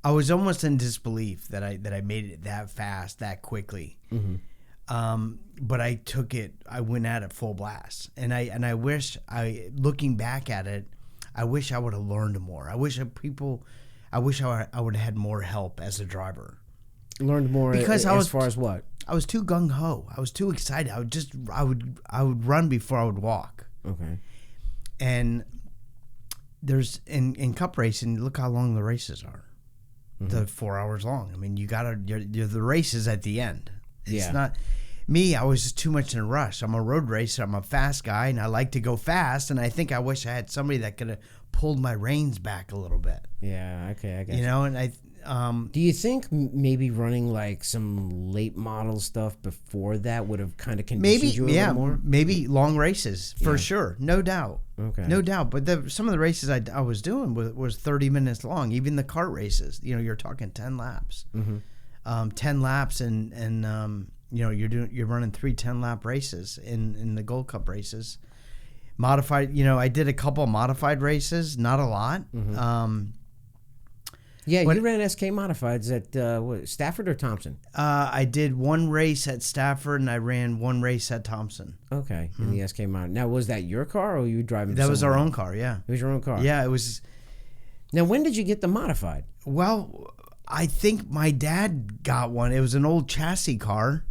I was almost in disbelief that I made it that fast, that quickly. Mm-hmm. But I took it. I went at it full blast, and I wish looking back at it, I wish I would have learned more. I wish I would have had more help as a driver. Learned more because as far as what? I was too gung ho. I was too excited. I would run before I would walk. Okay. And there's in Cup racing, look how long the races are. Mm-hmm. They're 4 hours long. I mean, the race is at the end. It's not. I was just too much in a rush. I'm a road racer. I'm a fast guy, and I like to go fast. And I think I wish I had somebody that could have pulled my reins back a little bit. Yeah, okay, I got you. You know, and I. Do you think maybe running like some late model stuff before that would have kind of conditioned you a little more? Maybe long races for sure, no doubt. Okay, no doubt. But some of the races I was doing was 30 minutes long. Even the kart races, you know, you're talking 10 laps, 10 laps, and you know, you're running 3 10-lap races in the Gold Cup races. Modified, you know, I did a couple of modified races, not a lot. Yeah, you ran SK Modifieds at Stafford or Thompson? I did one race at Stafford, and I ran one race at Thompson. Okay, in the SK Mod. Now, was that your car, or were you driving? That was our own car. Yeah, it was your own car. Yeah, it was. Now, when did you get the modified? Well, I think my dad got one. It was an old chassis car,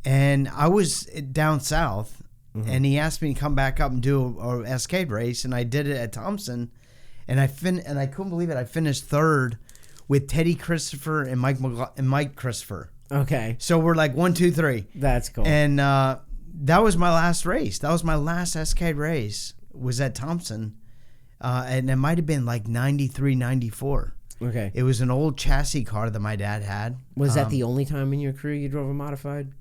and I was down south, and he asked me to come back up and do a Escade race, and I did it at Thompson. And I couldn't believe it. I finished third with Teddy Christopher and Mike Christopher. Okay. So we're like 1, 2, 3. That's cool. And that was my last race. That was my last SK race. Was at Thompson, and it might have been like 93, 94. Okay. It was an old chassis car that my dad had. Was that the only time in your career you drove a modified?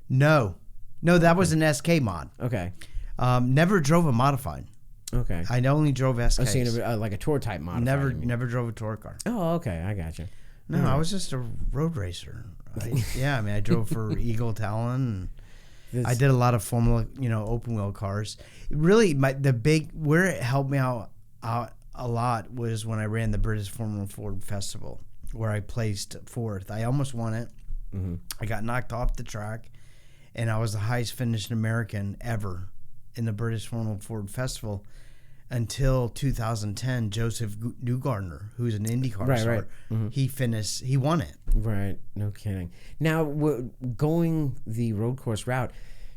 No, that was an SK mod. Okay. Never drove a modified. Okay. I only drove SKs. I was saying like a tour type modified. Never drove a tour car. Oh, okay. I got you. No, I was just a road racer. I drove for Eagle Talon. I did a lot of Formula, open wheel cars. Really, where it helped me out a lot was when I ran the British Formula Ford Festival, where I placed 4th. I almost won it. I got knocked off the track, and I was the highest finishing American ever in the British Formula Ford Festival until 2010. Joseph Newgarden, who's an IndyCar star, he won it. Right, no kidding. Now, going the road course route,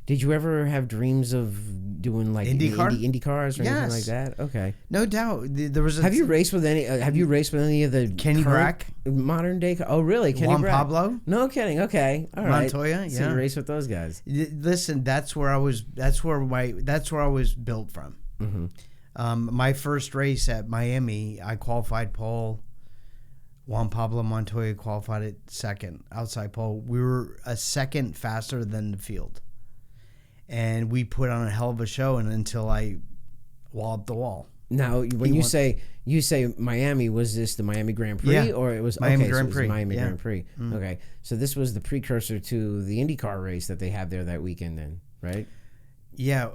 did you ever have dreams of doing like Indy cars or anything like that? Okay, no doubt. There was. Have you raced with any? Have you raced with any of the Kenny Brack modern day? Oh, really? Kenny Juan Brack? Pablo? No kidding. Okay, all right. Montoya. Yeah. So you raced with those guys. Listen, that's where I was. That's where I was built from. My first race at Miami, I qualified pole. Juan Pablo Montoya qualified at second, outside pole. We were a second faster than the field. And we put on a hell of a show, and until I walloped the wall. Now, when you say Miami, was this the Miami Grand Prix, or it was Miami Grand Prix? Miami Grand Prix. Okay, so this was the precursor to the IndyCar race that they have there that weekend, then, right? Yeah,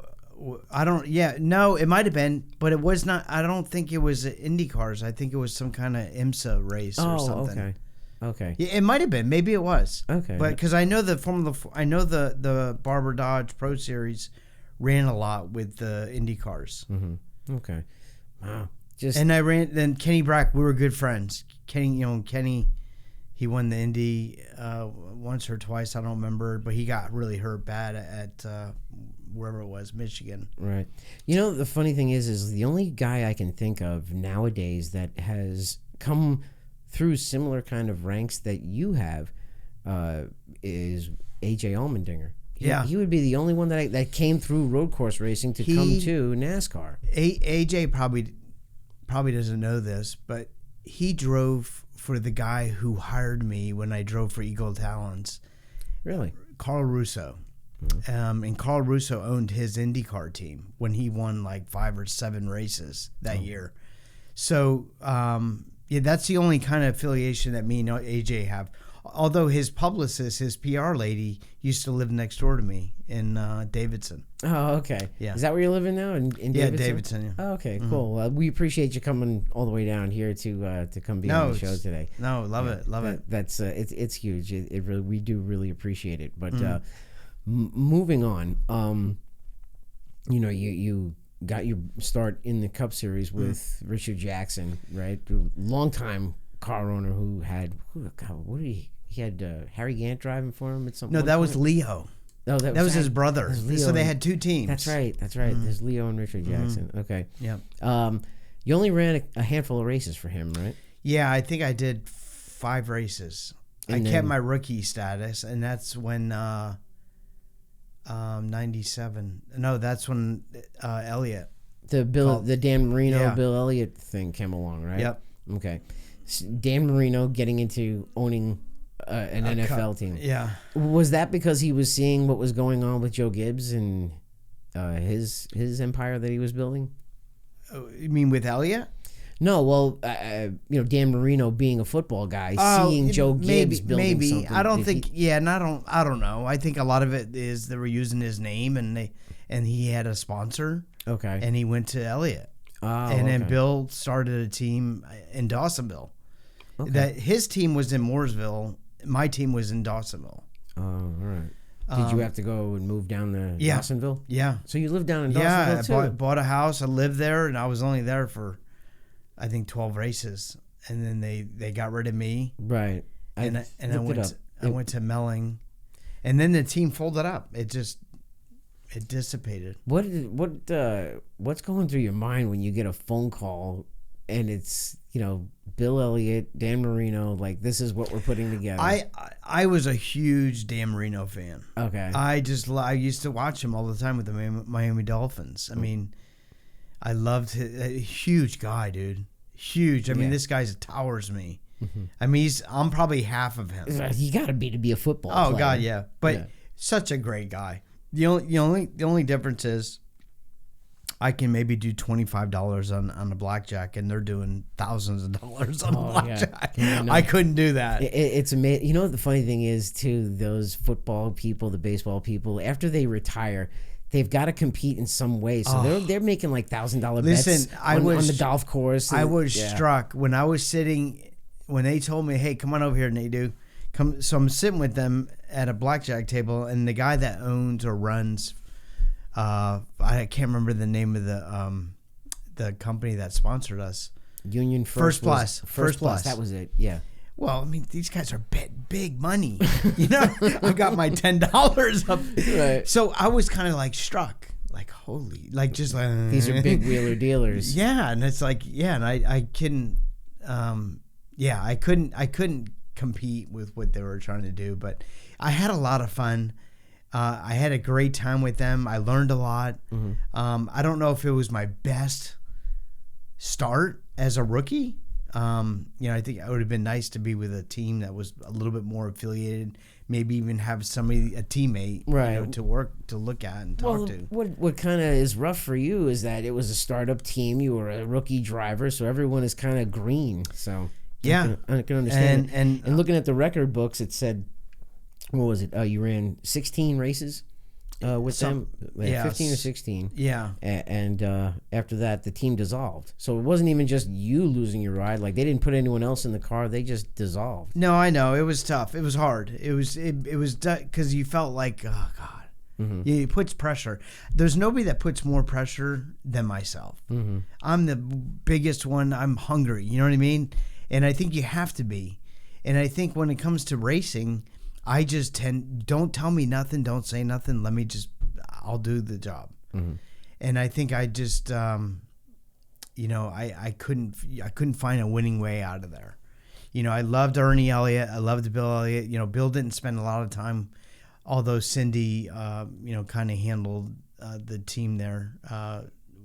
I don't. Yeah, no, it might have been, but it was not. I don't think it was IndyCars. I think it was some kind of IMSA race or something. Okay. Yeah, it might have been. Maybe it was. Okay. But because I know the Barber Dodge Pro Series ran a lot with the Indy cars. Okay. Wow. And I ran. Then Kenny Brack, we were good friends. Kenny, he won the Indy once or twice. I don't remember, but he got really hurt bad at wherever it was, Michigan. Right. The funny thing is the only guy I can think of nowadays that has come through similar kind of ranks that you have is AJ Allmendinger. He would be the only one that came through road course racing to come to NASCAR. AJ probably doesn't know this, but he drove for the guy who hired me when I drove for Eagle Talons. Really? Carl Russo. And Carl Russo owned his IndyCar team when he won like 5 or 7 races that year. So that's the only kind of affiliation that me and AJ have. Although his publicist, his PR lady, used to live next door to me in Davidson. Oh, okay. Yeah. Is that where you're living now? In Davidson? Yeah, Davidson. Yeah. Oh, okay, cool. Well, we appreciate you coming all the way down here to come be on the show today. No, love it. That's it's huge. It really, we do really appreciate it. But moving on, you got your start in the Cup Series with Richard Jackson, right? Longtime car owner who had he had Harry Gant driving for him at some point. No, that was Leo. Oh, that was his brother. So they had 2 teams. That's right. There's Leo and Richard Jackson. Okay. Yeah. You only ran a handful of races for him, right? Yeah, I think I did 5 races. I kept my rookie status, and that's when 97. No, that's when Elliott. The Dan Marino, Bill Elliott thing came along, right? Yep. Okay. Dan Marino getting into owning an NFL team. Yeah. Was that because he was seeing what was going on with Joe Gibbs and his empire that he was building? You mean with Elliott? No, well, Dan Marino being a football guy, seeing Joe Gibbs building something. I don't think. And I don't know. I think a lot of it is they were using his name, and he had a sponsor. Okay. And he went to Elliott. Oh, and then Bill started a team in Dawsonville. Okay. That his team was in Mooresville. My team was in Dawsonville. Oh, all right. Did you have to go and move down to Dawsonville? Yeah. So you lived down in Dawsonville too? Yeah, I bought a house. I lived there, and I was only there for, I think, 12 races. And then they got rid of me. Right. I went to Melling. And then the team folded up. It dissipated. What's going through your mind when you get a phone call and it's, Bill Elliott, Dan Marino, like, this is what we're putting together? I was a huge Dan Marino fan. Okay. I used to watch him all the time with the Miami Dolphins. I mean, I loved him. Huge guy, dude. Huge. I mean, this guy towers me. Mm-hmm. I mean, I'm probably half of him. You got to be a football player. Oh, God, yeah. But such a great guy. The only difference is I can maybe do $25 on a blackjack, and they're doing thousands of dollars on a blackjack. Yeah. I couldn't do that. It's amazing. You know what the funny thing is too? Those football people, the baseball people, after they retire, they've got to compete in some way. So they're making like $1,000 bets on the golf course. I was struck when I was sitting when they told me, "Hey, come on over here, Nadeau." So I'm sitting with them at a blackjack table, and the guy that owns or runs, I can't remember the name of the company that sponsored us. Union First Plus. That was it. Yeah. Well, I mean, these guys are big money. I've got my $10 up. Right. So I was kind of like struck, like holy, like just like these are big wheeler dealers. Yeah, and it's like and I couldn't compete with what they were trying to do, but I had a lot of fun. I had a great time with them. I learned a lot. Mm-hmm. I don't know if it was my best start as a rookie. I think it would have been nice to be with a team that was a little bit more affiliated, maybe even have a teammate, right, to look at and talk to. What kind of is rough for you is that it was a startup team. You were a rookie driver, so everyone is kind of green. So yeah, I can understand. And looking at the record books, it said, what was it? You ran 16 races with them, 15 or 16. Yeah. And after that, the team dissolved. So it wasn't even just you losing your ride. Like, they didn't put anyone else in the car. They just dissolved. No, I know. It was tough. It was hard. It was because you felt like, oh, God. Mm-hmm. It puts pressure. There's nobody that puts more pressure than myself. Mm-hmm. I'm the biggest one. I'm hungry. You know what I mean? And I think you have to be. And I think when it comes to racing, I just don't tell me nothing, don't say nothing. I'll do the job. Mm-hmm. And I think I just, I couldn't find a winning way out of there. I loved Ernie Elliott. I loved Bill Elliott. Bill didn't spend a lot of time, although Cindy, kind of handled the team there,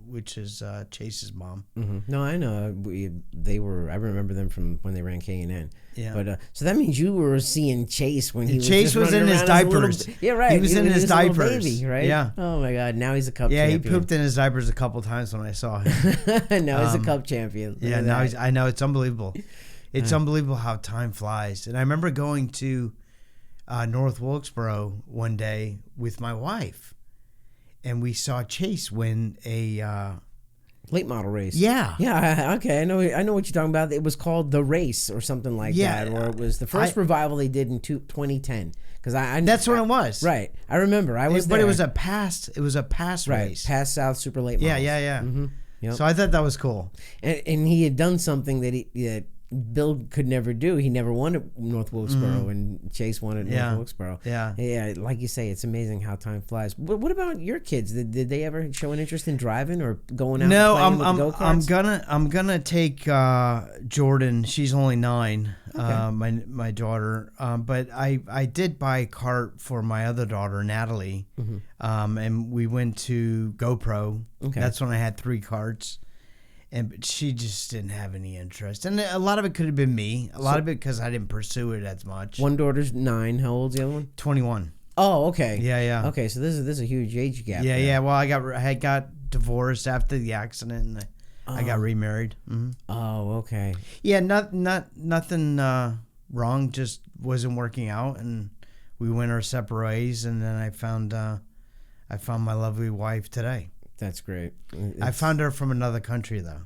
which is Chase's mom. Mm-hmm. No, I know. I remember them from when they ran K&N. Yeah. But so that means you were seeing Chase when Chase was in his diapers. Yeah, right. He was in his diapers, baby, right? Yeah. Oh my God! Now he's a Cup champion. Yeah, he pooped in his diapers a couple times when I saw him. Now he's a Cup champion. Yeah, now I know, it's unbelievable. It's unbelievable how time flies. And I remember going to North Wilkesboro one day with my wife, and we saw Chase win a late model race. Yeah. Yeah, okay. I know what you're talking about. It was called The Race or something like that. Or it was the first revival they did in 2010. Because that's when it was. Right. I remember. I was there. But it was a past race. Past South Super Late Models. Yeah. Mm-hmm. Yep. So I thought that was cool. And he had done something that Bill could never do. He never won at North Wilkesboro, and Chase won at North Wilkesboro. Yeah. Like you say, it's amazing how time flies. But what about your kids? Did they ever show an interest in driving or going out? No, and playing with the go-karts? I'm gonna take Jordan. She's only 9. Okay. My daughter. But I did buy a cart for my other daughter, Natalie. And we went to GoPro. Okay. That's when I had 3 carts. But she just didn't have any interest. And a lot of it could have been me. A lot of it because I didn't pursue it as much. One daughter's 9. How old's the other one? 21. Oh, okay. Yeah. Okay, so this is a huge age gap. Yeah, there. yeah. Well, I got divorced after the accident, and I got remarried. Mm-hmm. Oh, okay. Yeah, nothing wrong. Just wasn't working out, and we went our separate ways. And then I found my lovely wife today. That's great. I found her from another country, though.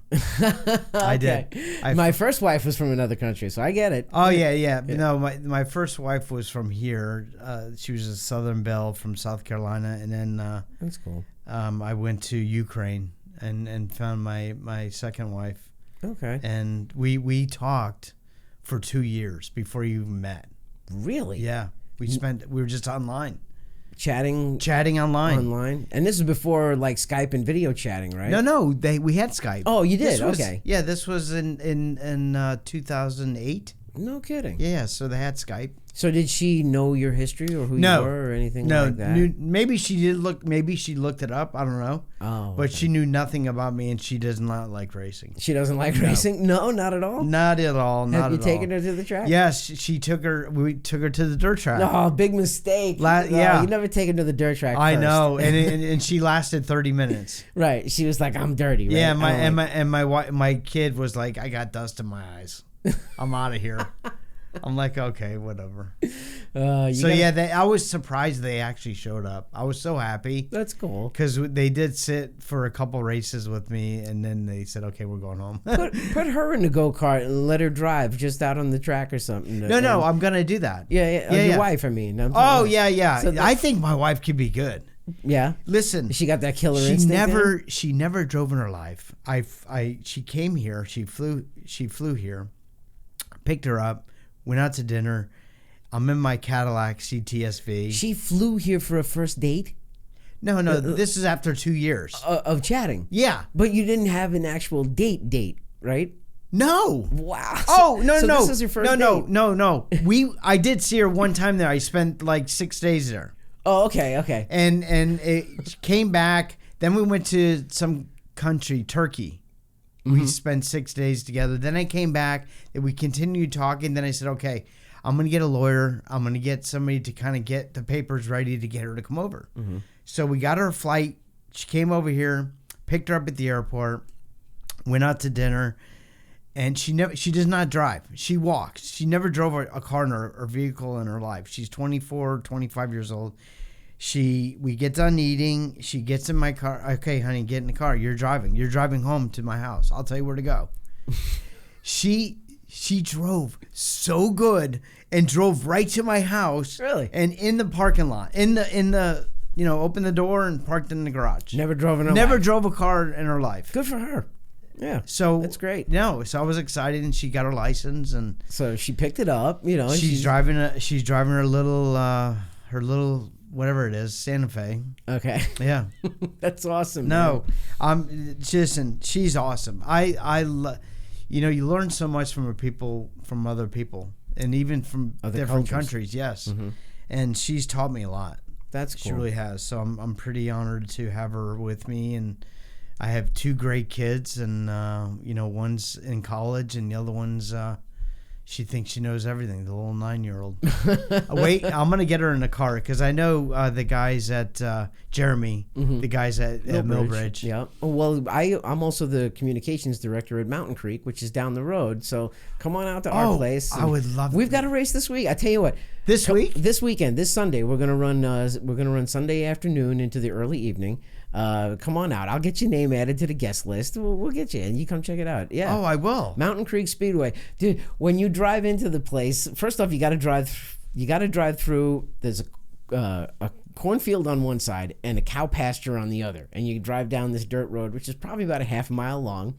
I Okay. did. My first wife was from another country, so I get it. Oh yeah. No, my first wife was from here. She was a Southern Belle from South Carolina, and then That's cool. I went to Ukraine and found my second wife. Okay. And we talked for 2 years before you even met. Really? Yeah, we were just online. Chatting online. online, and this is before like Skype and video chatting, right? No, we had Skype. Oh, you did? Okay. Yeah, this was in 2008. No kidding. Yeah, so they had Skype. So did she know your history or who you were or anything like that? Maybe she did look. Maybe she looked it up. I don't know. Oh, but she knew nothing about me, and she does not like racing. She doesn't like racing? No, not at all? Not at all. Have you taken her to the track? Yes, she took her. We took her to the dirt track. Oh, big mistake. Yeah. You never take her to the dirt track I first. know, and she lasted 30 minutes. Right. She was like, I'm dirty, right? Yeah, my kid was like, I got dust in my eyes. I'm out of here. I'm like, okay, whatever. I was surprised they actually showed up. I was so happy. That's cool. Because they did sit for a couple races with me, and then they said, okay, we're going home. put her in the go-kart and let her drive just out on the track or something. No, I'm going to do that. Yeah. Your wife, I mean. Yeah. So I think my wife could be good. Yeah. Listen, she got that killer instinct. She never drove in her life. She came here. She flew here, picked her up, went out to dinner. I'm in my Cadillac CTSV. She flew here for a first date? No. This is after 2 years of chatting. Yeah, but you didn't have an actual date, right? No. Wow. Oh no. So this is your first date? No. I did see her one time there. I spent like 6 days there. Oh, okay. And it came back. Then we went to some country, Turkey. We spent 6 days together. Then I came back and we continued talking. Then I said, okay, I'm going to get a lawyer. I'm going to get somebody to kind of get the papers ready to get her to come over. So we got her a flight. She came over here, picked her up at the airport, went out to dinner, and she does not drive. She walks. She never drove a car or vehicle in her life. She's 24, 25 years old. We get done eating. She gets in my car. Okay, honey, get in the car. You're driving. You're driving home to my house. I'll tell you where to go. She drove so good and drove right to my house. Really? And in the parking lot, in the opened the door and parked in the garage. Never drove in her Never life. drove a car in her life. Good for her. Yeah. So that's great. No, so I was excited, and she got her license, and so she picked it up. She's driving her little whatever it is, Santa Fe. Okay. Yeah. That's awesome. No, she's awesome. You learn so much from other people, and even from other different cultures. countries. Yes. And she's taught me a lot. That's cool. She really has. So I'm pretty honored to have her with me, and I have 2 great kids, and one's in college, and the other one's she thinks she knows everything. The little 9-year-old. Wait, I'm gonna get her in the car because I know the guys at Jeremy, the guys at Millbridge. Yeah. Well, I'm also the communications director at Mountain Creek, which is down the road. So come on out to our place. I would love. We've got a race this week. I tell you what. This weekend, this Sunday, we're gonna run Sunday afternoon into the early evening. Come on out. I'll get your name added to the guest list. We'll get you, and you come check it out. Yeah. Oh, I will. Mountain Creek Speedway, dude. When you drive into the place, first off, you got to drive through. There's a cornfield on one side and a cow pasture on the other, and you drive down this dirt road, which is probably about a half mile long.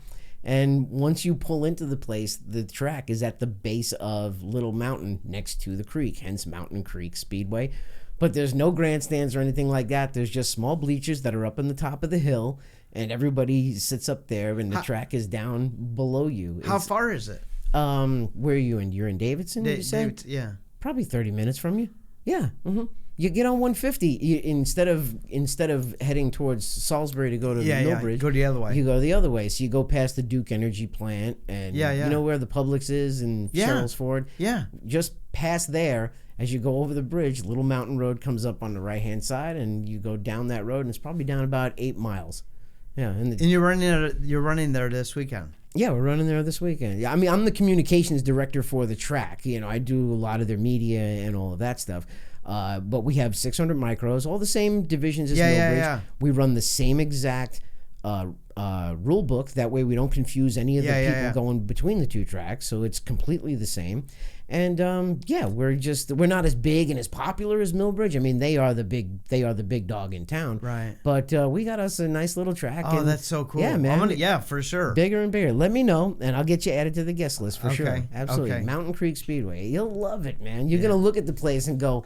And once you pull into the place, the track is at the base of Little Mountain next to the creek, hence Mountain Creek Speedway. But there's no grandstands or anything like that. There's just small bleachers that are up on the top of the hill, and everybody sits up there, and the track is down below you. How far is it? Where are you in? You're in Davidson, you said? Yeah. Probably 30 minutes from you. Yeah. Mm-hmm. You get on 150 instead of heading towards Salisbury to go to the Millbridge. Go the other way. You go the other way. So you go past the Duke Energy plant, and you know where the Publix is and Cheryl's Ford. Yeah. Just past there, as you go over the bridge, Little Mountain Road comes up on the right hand side, and you go down that road, and it's probably down about 8 miles. Yeah. And you're running there this weekend. Yeah, we're running there this weekend. Yeah, I mean, I'm the communications director for the track. You know, I do a lot of their media and all of that stuff. But we have 600 micros, all the same divisions as Millbridge. Yeah. We run the same exact rule book. That way we don't confuse any of the people going between the two tracks. So it's completely the same. And we're not as big and as popular as Millbridge. I mean, they are the big dog in town. Right. But we got us a nice little track. Oh, that's so cool. Yeah, man. For sure. Bigger and bigger. Let me know, and I'll get you added to the guest list for sure. Absolutely. Okay. Mountain Creek Speedway. You'll love it, man. You're gonna look at the place and go,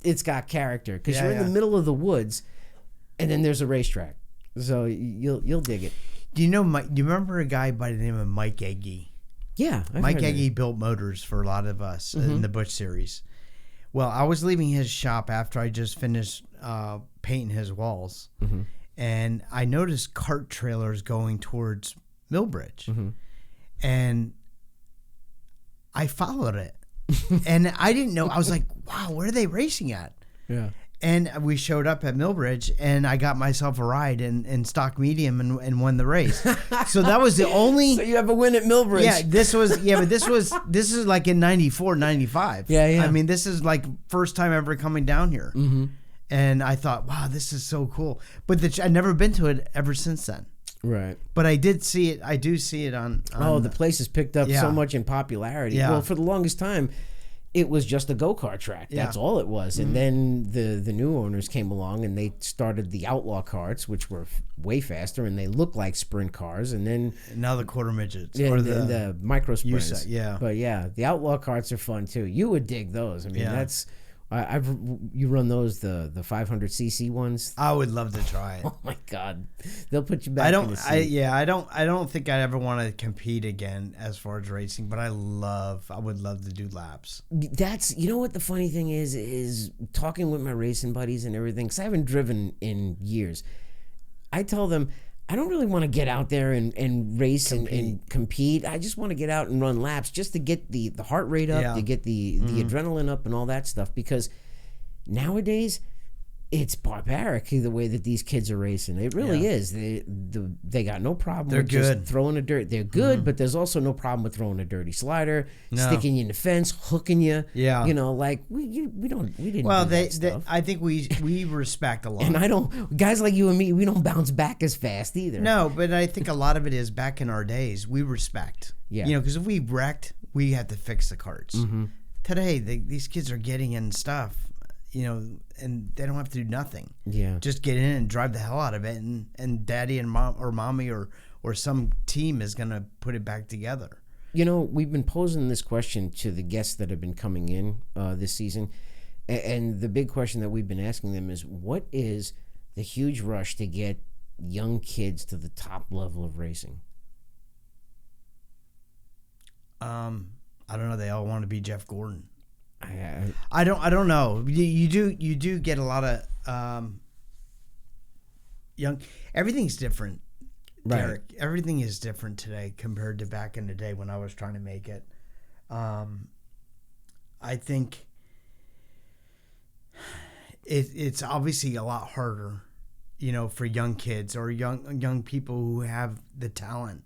it's got character, because you're in the middle of the woods, and then there's a racetrack, so you'll dig it. Do you remember a guy by the name of Mike Egge? Yeah, Mike Egge built motors for a lot of us in the Busch Series. Well, I was leaving his shop after I just finished painting his walls, and I noticed cart trailers going towards Millbridge, and I followed it. And I didn't know. I was like, wow, where are they racing at? Yeah. And we showed up at Millbridge, and I got myself a ride in stock medium and won the race. So that was the only. So you have a win at Millbridge. Yeah, this is like in 94, 95. Yeah. I mean, this is like first time ever coming down here. Mm-hmm. And I thought, wow, this is so cool. But I've never been to it ever since then. Right. But I did see it. I do see it on the place has picked up so much in popularity. Yeah. Well, for the longest time, it was just a go-kart track. That's all it was. And then the new owners came along, and they started the Outlaw carts, which were way faster, and they look like sprint cars. And then now the quarter midgets or the micro sprints. Yeah. But yeah, the Outlaw carts are fun too. You would dig those. I mean, that's you run those the 500cc ones. I would love to try it. Oh my God, they'll put you back. I don't think I'd ever want to compete again as far as racing, but I would love to do laps. That's, you know what the funny thing is talking with my racing buddies and everything, because I haven't driven in years. I tell them, I don't really want to get out there and race and compete. I just want to get out and run laps just to get the heart rate up, to get the adrenaline up and all that stuff. Because nowadays, it's barbaric the way that these kids are racing. It really is. They got no problem with just throwing a dirt. They're good, but there's also no problem with throwing a dirty slider, sticking you in the fence, hooking you. Yeah. You know, like we didn't. Well, do that stuff. I think we respect a lot. And guys like you and me, we don't bounce back as fast either. No, but I think a lot of it is back in our days, we respect. Yeah. You know, because if we wrecked, we had to fix the carts. Today, these kids are getting in stuff. You know, and they don't have to do nothing. Yeah. Just get in and drive the hell out of it, and daddy and mom or mommy or some team is going to put it back together. You know, we've been posing this question to the guests that have been coming in this season, and the big question that we've been asking them is, what is the huge rush to get young kids to the top level of racing? I don't know. They all want to be Jeff Gordon. I don't know. You do get a lot of young. Everything's different, Derek. Right. Everything is different today compared to back in the day when I was trying to make it. I think it's obviously a lot harder, you know, for young kids or young people who have the talent.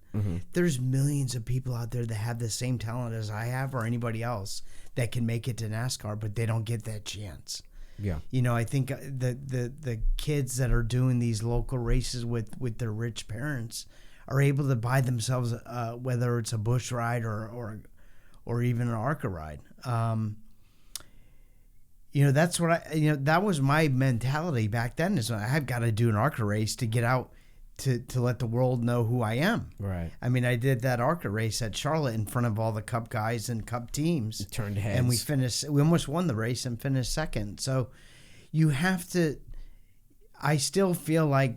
There's millions of people out there that have the same talent as I have or anybody else that can make it to NASCAR, but they don't get that chance. Yeah. You know, I think the kids that are doing these local races with their rich parents are able to buy themselves whether it's a Busch ride or even an ARCA ride. You know, that's what that was my mentality back then, is I've got to do an ARCA race to get out to let the world know who I am. Right. I mean, I did that ARCA race at Charlotte in front of all the Cup guys and Cup teams. It turned heads. And we almost won the race and finished second. So you have to, I still feel like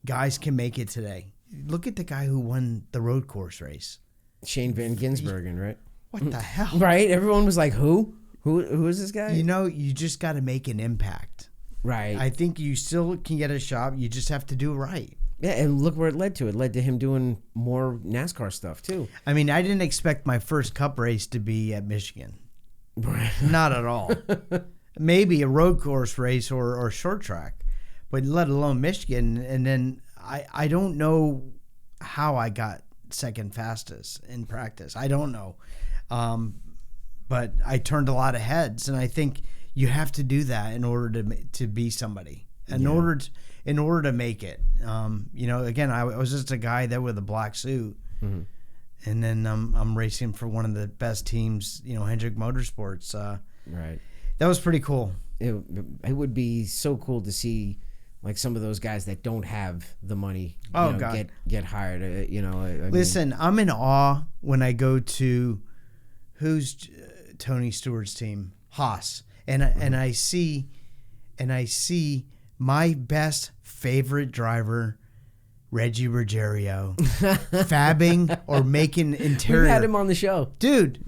guys can make it today. Look at the guy who won the road course race. Shane Van Gisbergen, right? What the hell? Right? Everyone was like, who? Who is this guy? You know, you just got to make an impact. Right. I think you still can get a shot. You just have to do it right. Yeah, and look where it led to. It led to him doing more NASCAR stuff, too. I mean, I didn't expect my first Cup race to be at Michigan. Not at all. Maybe a road course race or short track, but let alone Michigan. And then I don't know how I got second fastest in practice. I don't know. But I turned a lot of heads, and I think you have to do that in order to be somebody. In order to make it. You know, again, I was just a guy there with a black suit, and then I'm racing for one of the best teams, you know, Hendrick Motorsports. Right. That was pretty cool. It would be so cool to see, like, some of those guys that don't have the money, God, get hired. You know, listen, I'm in awe when I go to who's Tony Stewart's team, Haas, and I see my best favorite driver, Reggie Ruggiero, fabbing or making interior. We had him on the show, dude.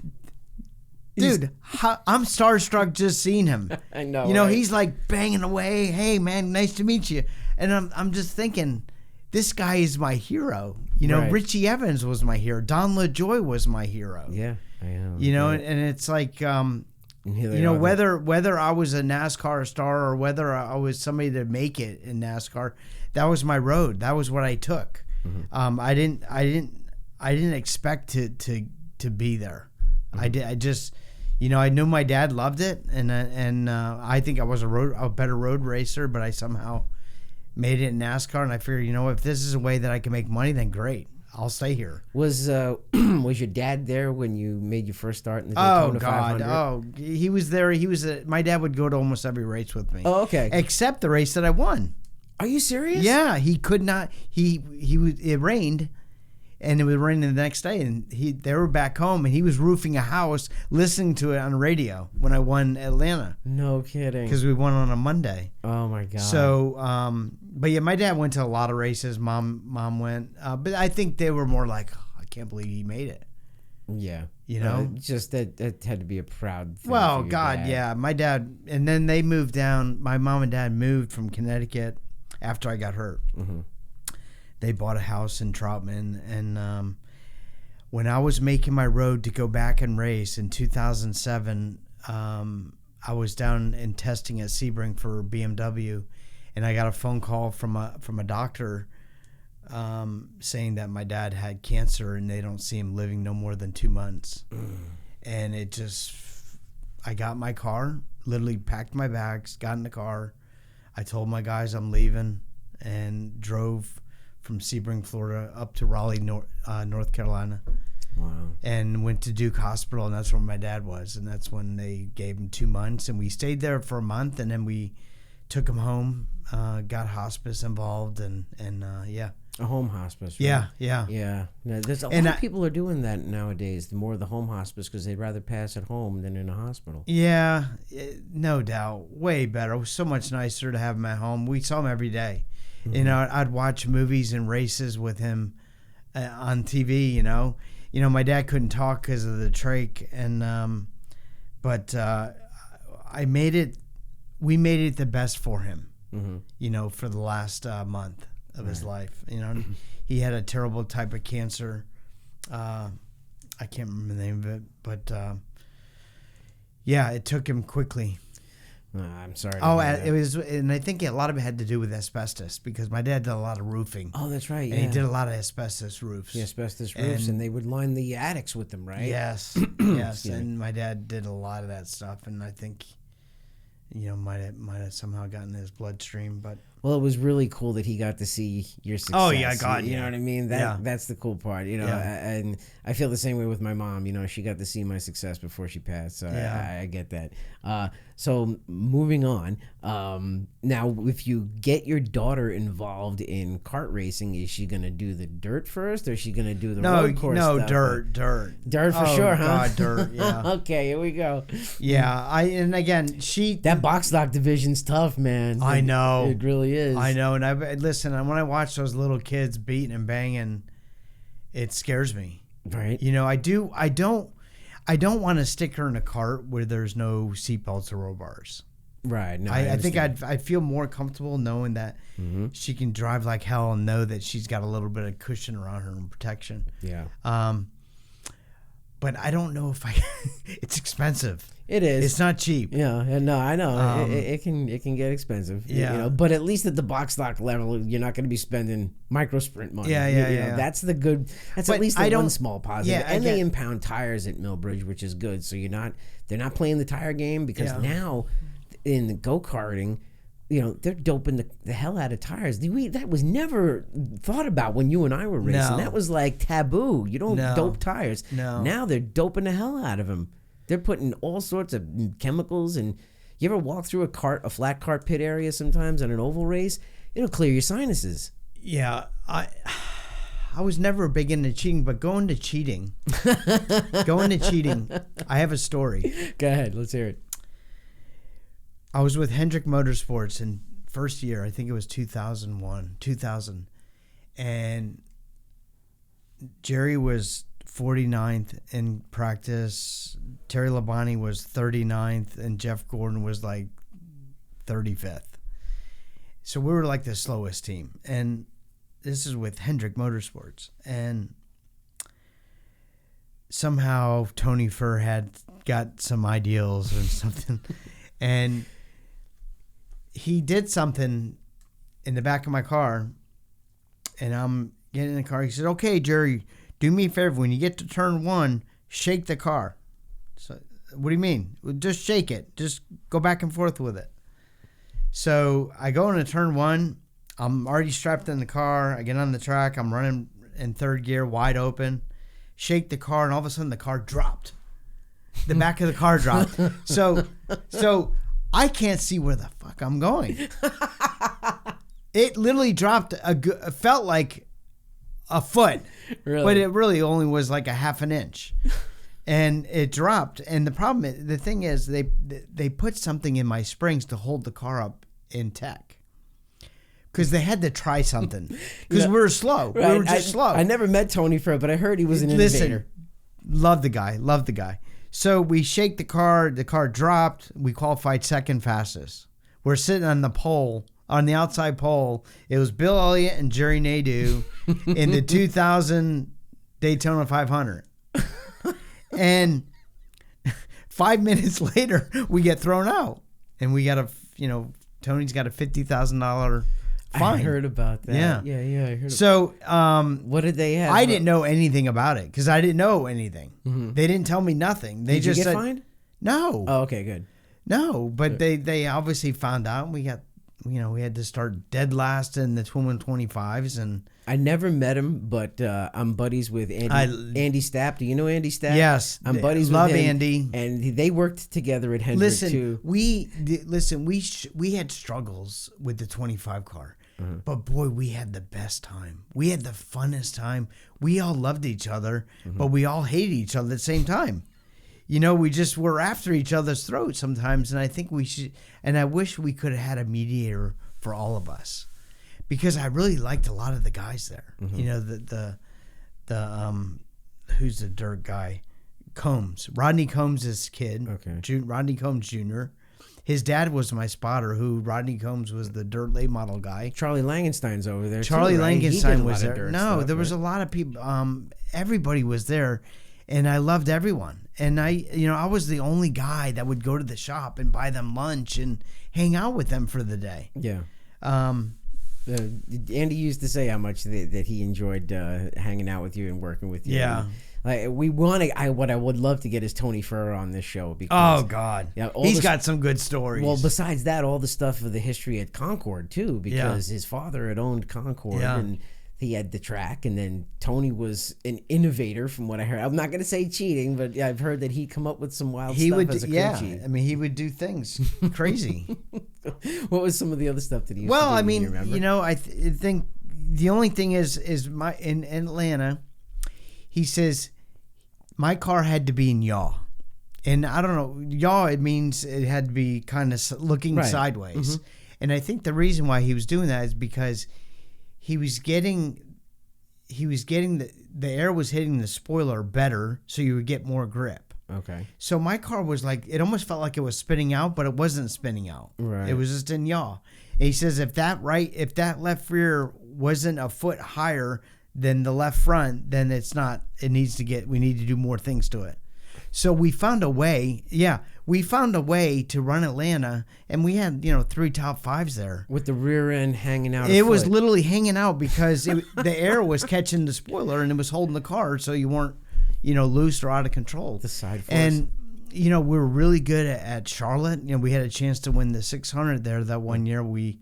I'm starstruck just seeing him. I know. You know, right? he's like banging away. Hey, man, nice to meet you. And I'm just thinking, this guy is my hero. You know, Right. Richie Evans was my hero. Don LaJoy was my hero. Yeah, I know. You know, Yeah. and it's like, you here they know, are. whether I was a NASCAR star or whether I was somebody to make it in NASCAR, that was my road. That was what I took. I didn't expect to be there. I just, you know, I knew my dad loved it, and I think I was a better road racer, but I somehow made it in NASCAR, and I figured, you know, if this is a way that I can make money, then great. I'll stay here. Was was your dad there when you made your first start in the Daytona 500? Oh, he was there. My dad would go to almost every race with me. Oh, okay. Except the race that I won. Are you serious? Yeah, he could not. It rained, and it was raining the next day, and they were back home, and he was roofing a house, listening to it on the radio when I won Atlanta. No kidding. Because we won on a Monday. Oh my God. So, but yeah, my dad went to a lot of races. Mom went, but I think they were more like, oh, I can't believe he made it. Yeah. You know, just that had to be a proud thing. Well, for your God, dad. yeah, my dad, and then they moved down. My mom and dad moved from Connecticut after I got hurt. They bought a house in Troutman, and when I was making my road to go back and race in 2007, I was down in testing at Sebring for BMW, and I got a phone call from a doctor saying that my dad had cancer and they don't see him living no more than 2 months. And it just, I got in my car, literally packed my bags, got in the car. I told my guys I'm leaving, and drove from Sebring, Florida, up to Raleigh, North Carolina. Wow. And went to Duke Hospital, and that's where my dad was. And that's when they gave him 2 months. And we stayed there for a month, and then we took him home, got hospice involved, and yeah. A home hospice, right? Yeah. Yeah. No, there's a lot of people are doing that nowadays, the more the home hospice, because they'd rather pass at home than in a hospital. Yeah, no doubt. Way better. It was so much nicer to have him at home. We saw him every day. You know, I'd watch movies and races with him on TV, you know. You know, my dad couldn't talk because of the trach, and but we made it the best for him, you know, for the last month of his life. You know, he had a terrible type of cancer. I can't remember the name of it, but yeah, it took him quickly. I'm sorry. Oh, it was, and I think a lot of it had to do with asbestos, because my dad did a lot of roofing. Oh, that's right. And he did a lot of asbestos roofs. The asbestos roofs, and they would line the attics with them, right? Yes, yes. And my dad did a lot of that stuff, and I think, you know, might have somehow gotten his bloodstream, but. Well, it was really cool that he got to see your success. Oh yeah, God, you know what I mean? That's the cool part, you know. Yeah. And I feel the same way with my mom. You know, she got to see my success before she passed, so Yeah. I get that. So moving on. Now, if you get your daughter involved in kart racing, is she gonna do the dirt first, or is she gonna do the road course stuff? No, dirt for sure, huh? God, dirt, yeah. Okay, here we go. Yeah, and again, that box stock division's tough, man. I know. It really is. I know, and listen, when I watch those little kids beating and banging, it scares me. Right. You know, I don't want to stick her in a cart where there's no seatbelts or roll bars. Right. No, I think I'd feel more comfortable knowing that she can drive like hell and know that she's got a little bit of cushion around her and protection. Yeah. But I don't know if it's expensive. It is. It's not cheap. Yeah, and no, I know it can get expensive. Yeah. You know, but at least at the box stock level, you're not going to be spending micro sprint money. Yeah. You know, that's the good. That's at least one small positive. Yeah, and they impound tires at Millbridge, which is good. So they're not playing the tire game because now in the go-karting, you know, they're doping the hell out of tires. That was never thought about when you and I were racing. No. That was like taboo. You don't dope tires. No. Now they're doping the hell out of them. They're putting all sorts of chemicals, and you ever walk through a flat cart pit area sometimes on an oval race? It'll clear your sinuses. Yeah, I was never big into cheating, but going to cheating, I have a story. Go ahead, let's hear it. I was with Hendrick Motorsports in first year, I think it was 2000, and Jerry was 49th in practice. Terry Labonte was 39th, and Jeff Gordon was like 35th. So we were like the slowest team. And this is with Hendrick Motorsports. And somehow Tony Furr had got some ideals or something. And he did something in the back of my car. And I'm getting in the car. He said, "Okay, Jerry, do me a favor. When you get to turn 1, shake the car." So, what do you mean? Just shake it. Just go back and forth with it. So I go into turn 1. I'm already strapped in the car. I get on the track. I'm running in third gear, wide open. Shake the car, and all of a sudden the car dropped. The back of the car dropped. So I can't see where the fuck I'm going. It literally dropped. Felt like a foot, Really? But it really only was like a half an inch, and it dropped. And the thing is, they put something in my springs to hold the car up in tech, because they had to try something, because we were slow. Right. We were just slow. I never met Tony Furr, but I heard he was an innovator. Love the guy. So we shake the car dropped. We qualified second fastest. We're sitting on the pole. On the outside pole, it was Bill Elliott and Jerry Nadeau in the 2000 Daytona 500. And 5 minutes later, we get thrown out. And we got Tony's got a $50,000 fine. I heard about that. Yeah. I heard. So, what did they have? I didn't know anything about it because I didn't know anything. Mm-hmm. They didn't tell me nothing. They Did just you get said, fined? No. Oh, okay, good. No, but they obviously found out. And we got, we had to start dead last in the 225s, and I never met him, but I'm buddies with Andy Stapp. Do you know Andy Stapp? Yes, I'm buddies love with him. Andy, and they worked together at Hendrick too. We had struggles with the 25 car, but boy, we had the best time. We had the funnest time. We all loved each other, but we all hated each other at the same time. We just were after each other's throats sometimes, and I think we should. And I wish we could have had a mediator for all of us, because I really liked a lot of the guys there. Who's the dirt guy? Combs, Rodney Combs' kid. Okay. Rodney Combs Jr. His dad was my spotter. Rodney Combs was the dirt late model guy. Charlie Langenstein's over there. Charlie Langenstein was there. There was a lot of people. Everybody was there. And I loved everyone. And I was the only guy that would go to the shop and buy them lunch and hang out with them for the day. Yeah. Andy used to say how much that he enjoyed hanging out with you and working with you. Yeah. What I would love to get is Tony Furr on this show. Because, oh, God. He's got some good stories. Well, besides that, all the stuff of the history at Concord, too, because his father had owned Concord. Yeah. And he had the track, and then Tony was an innovator, from what I heard. I'm not going to say cheating, but I've heard that he'd come up with some wild stuff as a crew chief. I mean, he would do things crazy. What was some of the other stuff that he used to do? Well, I mean, I think the only thing is in Atlanta, he says, my car had to be in yaw. And I don't know, yaw, it means it had to be kind of looking sideways. And I think the reason why he was doing that is because he was getting he was getting the air was hitting the spoiler better, so you would get more grip. Okay. So my car was like, it almost felt like it was spinning out, but it wasn't spinning out. Right. It was just in yaw. And he says if that left rear wasn't a foot higher than the left front, then we need to do more things to it. So we found a way. Yeah, we found a way to run Atlanta, and we had 3 top 5s there with the rear end hanging out. It was literally hanging out because the air was catching the spoiler and it was holding the car, so you weren't loose or out of control. The side force. And we were really good at Charlotte. We had a chance to win the 600 there that one year. We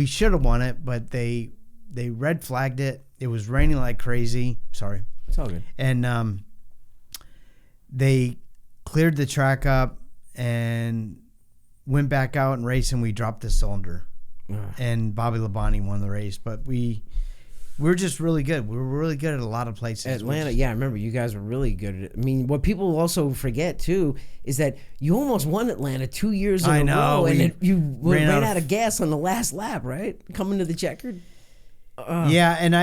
should have won it, but they red flagged it. It was raining like crazy. Sorry. It's all good. And they cleared the track up and went back out and raced, and we dropped the cylinder. And Bobby Labonte won the race. But we're just really good. We were really good at a lot of places. Atlanta, yeah, I remember you guys were really good at it. I mean, what people also forget, too, is that you almost won Atlanta 2 years in a row, and you ran out of gas on the last lap, right? Coming to the checkered. Yeah, and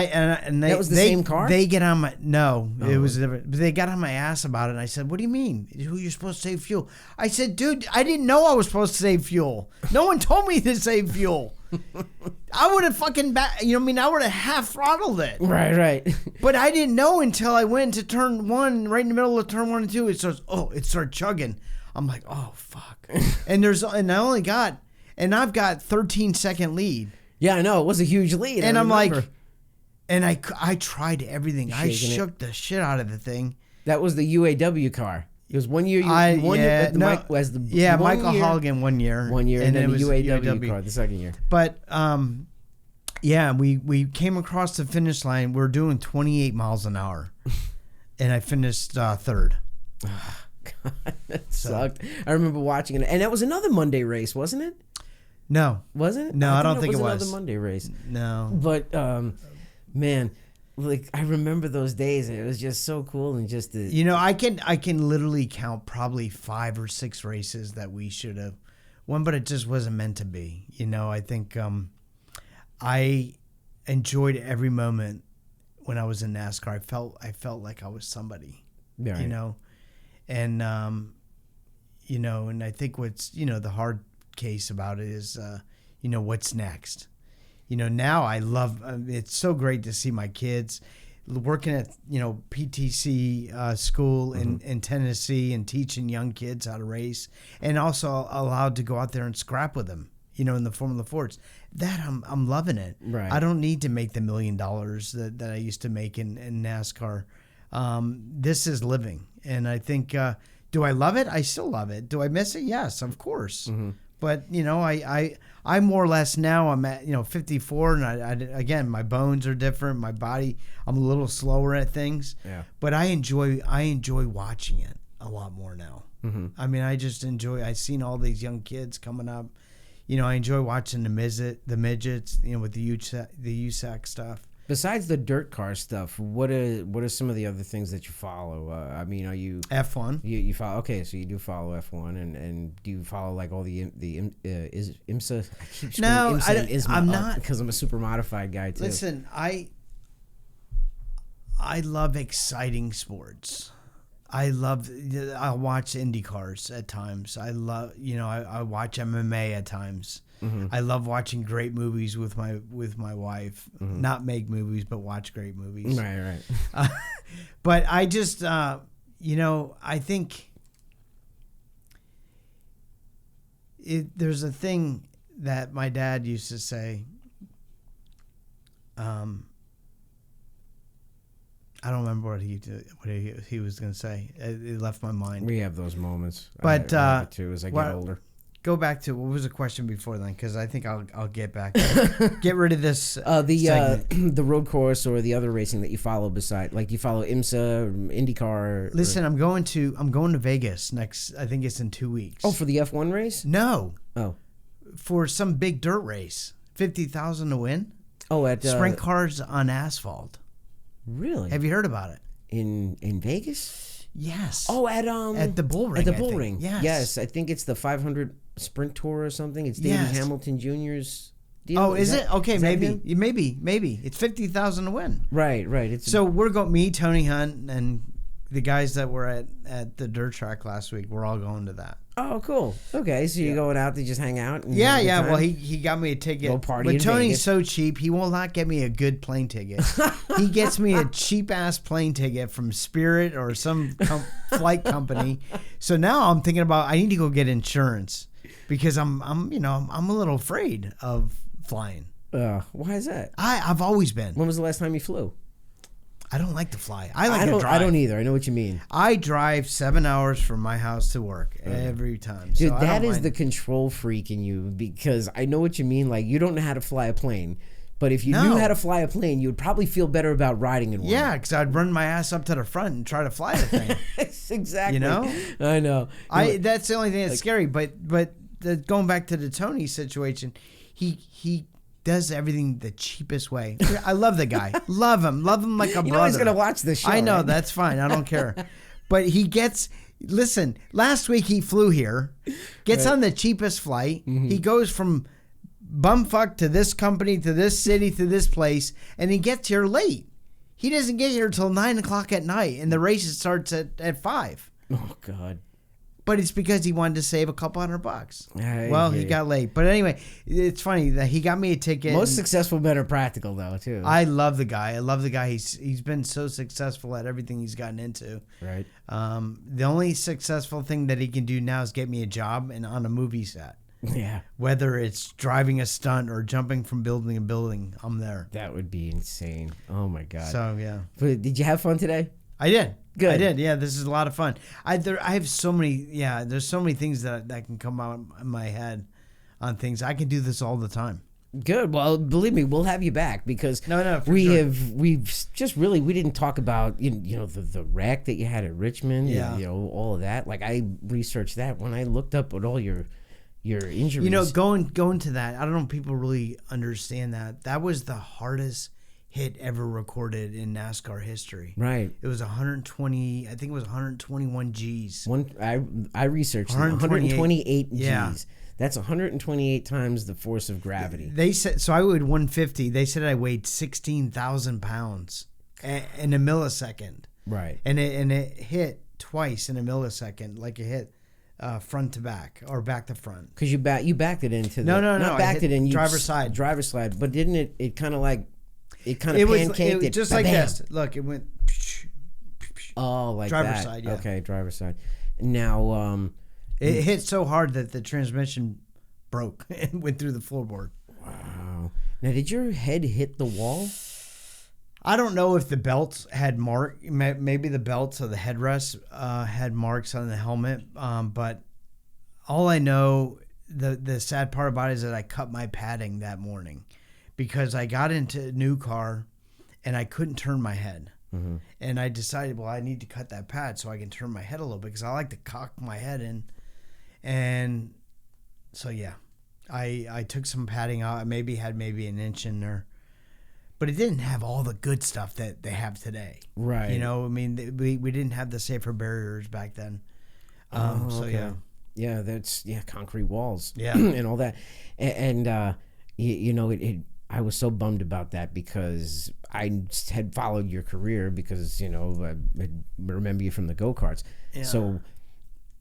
that was the same car? They get on my it was different. But they got on my ass about it. And I said, "What do you mean? Who you're supposed to save fuel?" I said, "Dude, I didn't know I was supposed to save fuel. No one told me to save fuel. I would have fucking I would have half throttled it. Right. But I didn't know until I went to turn 1, right in the middle of turn 1 and 2. It started chugging. I'm like, oh fuck. and I've got 13-second lead. Yeah, I know. It was a huge lead. And I'm like, and I tried everything. I shook the shit out of the thing. That was the UAW car. It was 1 year. Michael Holligan 1 year. 1 year, and then the UAW car the second year. But we came across the finish line. We're doing 28 miles an hour, and I finished third. Oh, God, that sucked. I remember watching it, and that was another Monday race, wasn't it? No. Wasn't it? No, I don't think it was. Another Monday race. No. But, man, like, I remember those days. It was just so cool. And just I can literally count probably 5 or 6 races that we should have won, but it just wasn't meant to be. I think I enjoyed every moment when I was in NASCAR. I felt like I was somebody, right. And, and I think what's, the hard case about it is what's next. Now I love it's so great to see my kids working at PTC school in Tennessee and teaching young kids how to race, and also allowed to go out there and scrap with them in the Formula Fords. That I'm loving it. Right. I don't need to make the $1 million that I used to make in NASCAR. This is living, and I think do I love it? I still love it. Do I miss it? Yes, of course. Mm-hmm. But I more or less now I'm at 54, and I again my bones are different, my body, I'm a little slower at things. Yeah. But I enjoy watching it a lot more now. Mm-hmm. I mean, I just enjoy. I've seen all these young kids coming up. I enjoy watching the midgets, with the USAC stuff. Besides the dirt car stuff, what are some of the other things that you follow? I mean, are you F1? You follow? Okay, so you do follow F1, and do you follow like all the IMSA? I keep no, IMSA I'm not, because I'm a super modified guy too. Listen, I love exciting sports. I'll watch Indy cars at times. I love, I watch MMA at times. Mm-hmm. I love watching great movies with my wife. Mm-hmm. Not make movies, but watch great movies. Right. But I just, I think there's a thing that my dad used to say. I don't remember what he was going to say. It left my mind. We have those moments. But too as I get older. Go back to what was the question before then, because I think I'll get back. Get rid of this. The road course or the other racing that you follow beside, like you follow IMSA, IndyCar. Listen, I'm going to Vegas next. I think it's in 2 weeks. Oh, for the F1 race? No. Oh, for some big dirt race, 50,000 to win. Oh, at sprint cars on asphalt. Really? Have you heard about it? In Vegas? Yes. Oh, at the Bull Ring. At the Bull Ring. Yes. Yes, I think it's the 500 Sprint Tour or something. It's Davey Hamilton Jr.'s Oh, is it? Okay, is that maybe. him? Maybe. It's 50,000 to win. Right. So we're going, me, Tony Hunt, and the guys that were at the dirt track last week, we're all going to that. Oh, cool. Okay, so you're going out to just hang out? And Yeah. have a good time? Well, he got me a ticket. Go party but in Tony's Vegas. so cheap, he will not get me a good plane ticket. He gets me a cheap-ass plane ticket from Spirit or some flight company. So now I'm thinking about, I need to go get insurance because I'm a little afraid of flying. Why is that? I've always been. When was the last time you flew? I don't like to fly. I like to drive. I don't either. I know what you mean. I drive 7 hours from my house to work every time. Dude, so that is the control freak in you, because I know what you mean. Like, you don't know how to fly a plane, but if you knew how to fly a plane, you would probably feel better about riding in one. Yeah, because I'd run my ass up to the front and try to fly the thing. Exactly. You know? I know. That's the only thing that's scary. But going back to the Tony situation, he does everything the cheapest way. I love the guy. Love him like a brother. You know he's going to watch this show. I know. Right? That's fine. I don't care. But listen, last week he flew here, gets on the cheapest flight. Mm-hmm. He goes from bumfuck to this company, to this city, to this place, and he gets here late. He doesn't get here till 9 o'clock at night, and the race starts at 5. Oh, God. But it's because he wanted to save a couple $100. Well, he Yeah. got late. But anyway, it's funny that he got me a ticket. Most successful men are practical, though, too. I love the guy. He's been so successful at everything he's gotten into. Right. The only successful thing that he can do now is get me a job and on a movie set. Yeah. Whether it's driving a stunt or jumping from building to building, I'm there. That would be insane. Oh, my God. So, yeah. But did you have fun today? I did. Good. I did. Yeah, this is a lot of fun. I have so many. Yeah, there's so many things that can come out in my head on things. I can do this all the time. Good. Well, believe me, we'll have you back because we've just really, we didn't talk about you know the wreck that you had at Richmond. Yeah. And, you know, all of that. Like, I researched that when I looked up at all your injuries. You know, going to that, I don't know if people really understand that. That was the hardest hit ever recorded in NASCAR history. Right. It was 120. I think it was 121 G's. I researched 128 G's. Yeah. That's 128 times the force of gravity. They said so. I weighed 150. They said I weighed 16,000 pounds in a millisecond. Right. And it hit twice in a millisecond, like it hit front to back or back to front. Because you backed it into the no. backed it in driver's side. Driver's side, but didn't it? It kind of pancaked it. Just Bam. like this. Look, it went. Oh, like driver's that. side. Yeah. Okay, driver's side. Now, it hit so hard that the transmission broke and went through the floorboard. Wow. Now, did your head hit the wall? I don't know if the belts had maybe the belts or the headrests had marks on the helmet. But all I know, the sad part about it is that I cut my padding that morning because I got into a new car and I couldn't turn my head. Mm-hmm. And I decided, well, I need to cut that pad so I can turn my head a little bit because I like to cock my head in. And so, yeah, I took some padding out. I had an inch in there. But it didn't have all the good stuff that they have today. Right. You know, I mean, we didn't have the safer barriers back then. So, okay. Yeah, that's concrete walls. Yeah. And all that. And you know, I was so bummed about that because I had followed your career because, you know, I remember you from the go-karts. Yeah. So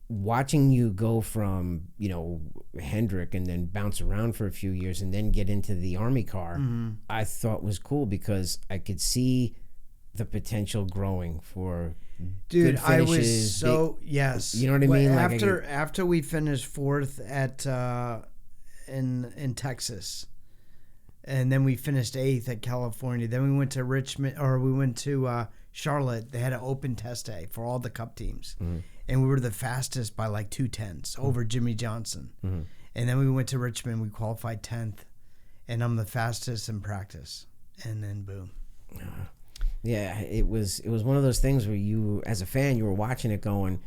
watching you go from, you know, Hendrick and then bounce around for a few years and then get into the Army car, mm-hmm. I thought was cool because I could see the potential growing for good finishes. I was so, yes. You know what I mean? Like after we finished fourth at in Texas, and then we finished 8th at California. Then we went to Richmond, or we went to Charlotte. They had an open test day for all the Cup teams. Mm-hmm. And we were the fastest by like 2/10 over Jimmy Johnson. Mm-hmm. And then we went to Richmond. We qualified 10th. And I'm the fastest in practice. And then boom. Yeah, it was one of those things where you, as a fan, you were watching it going,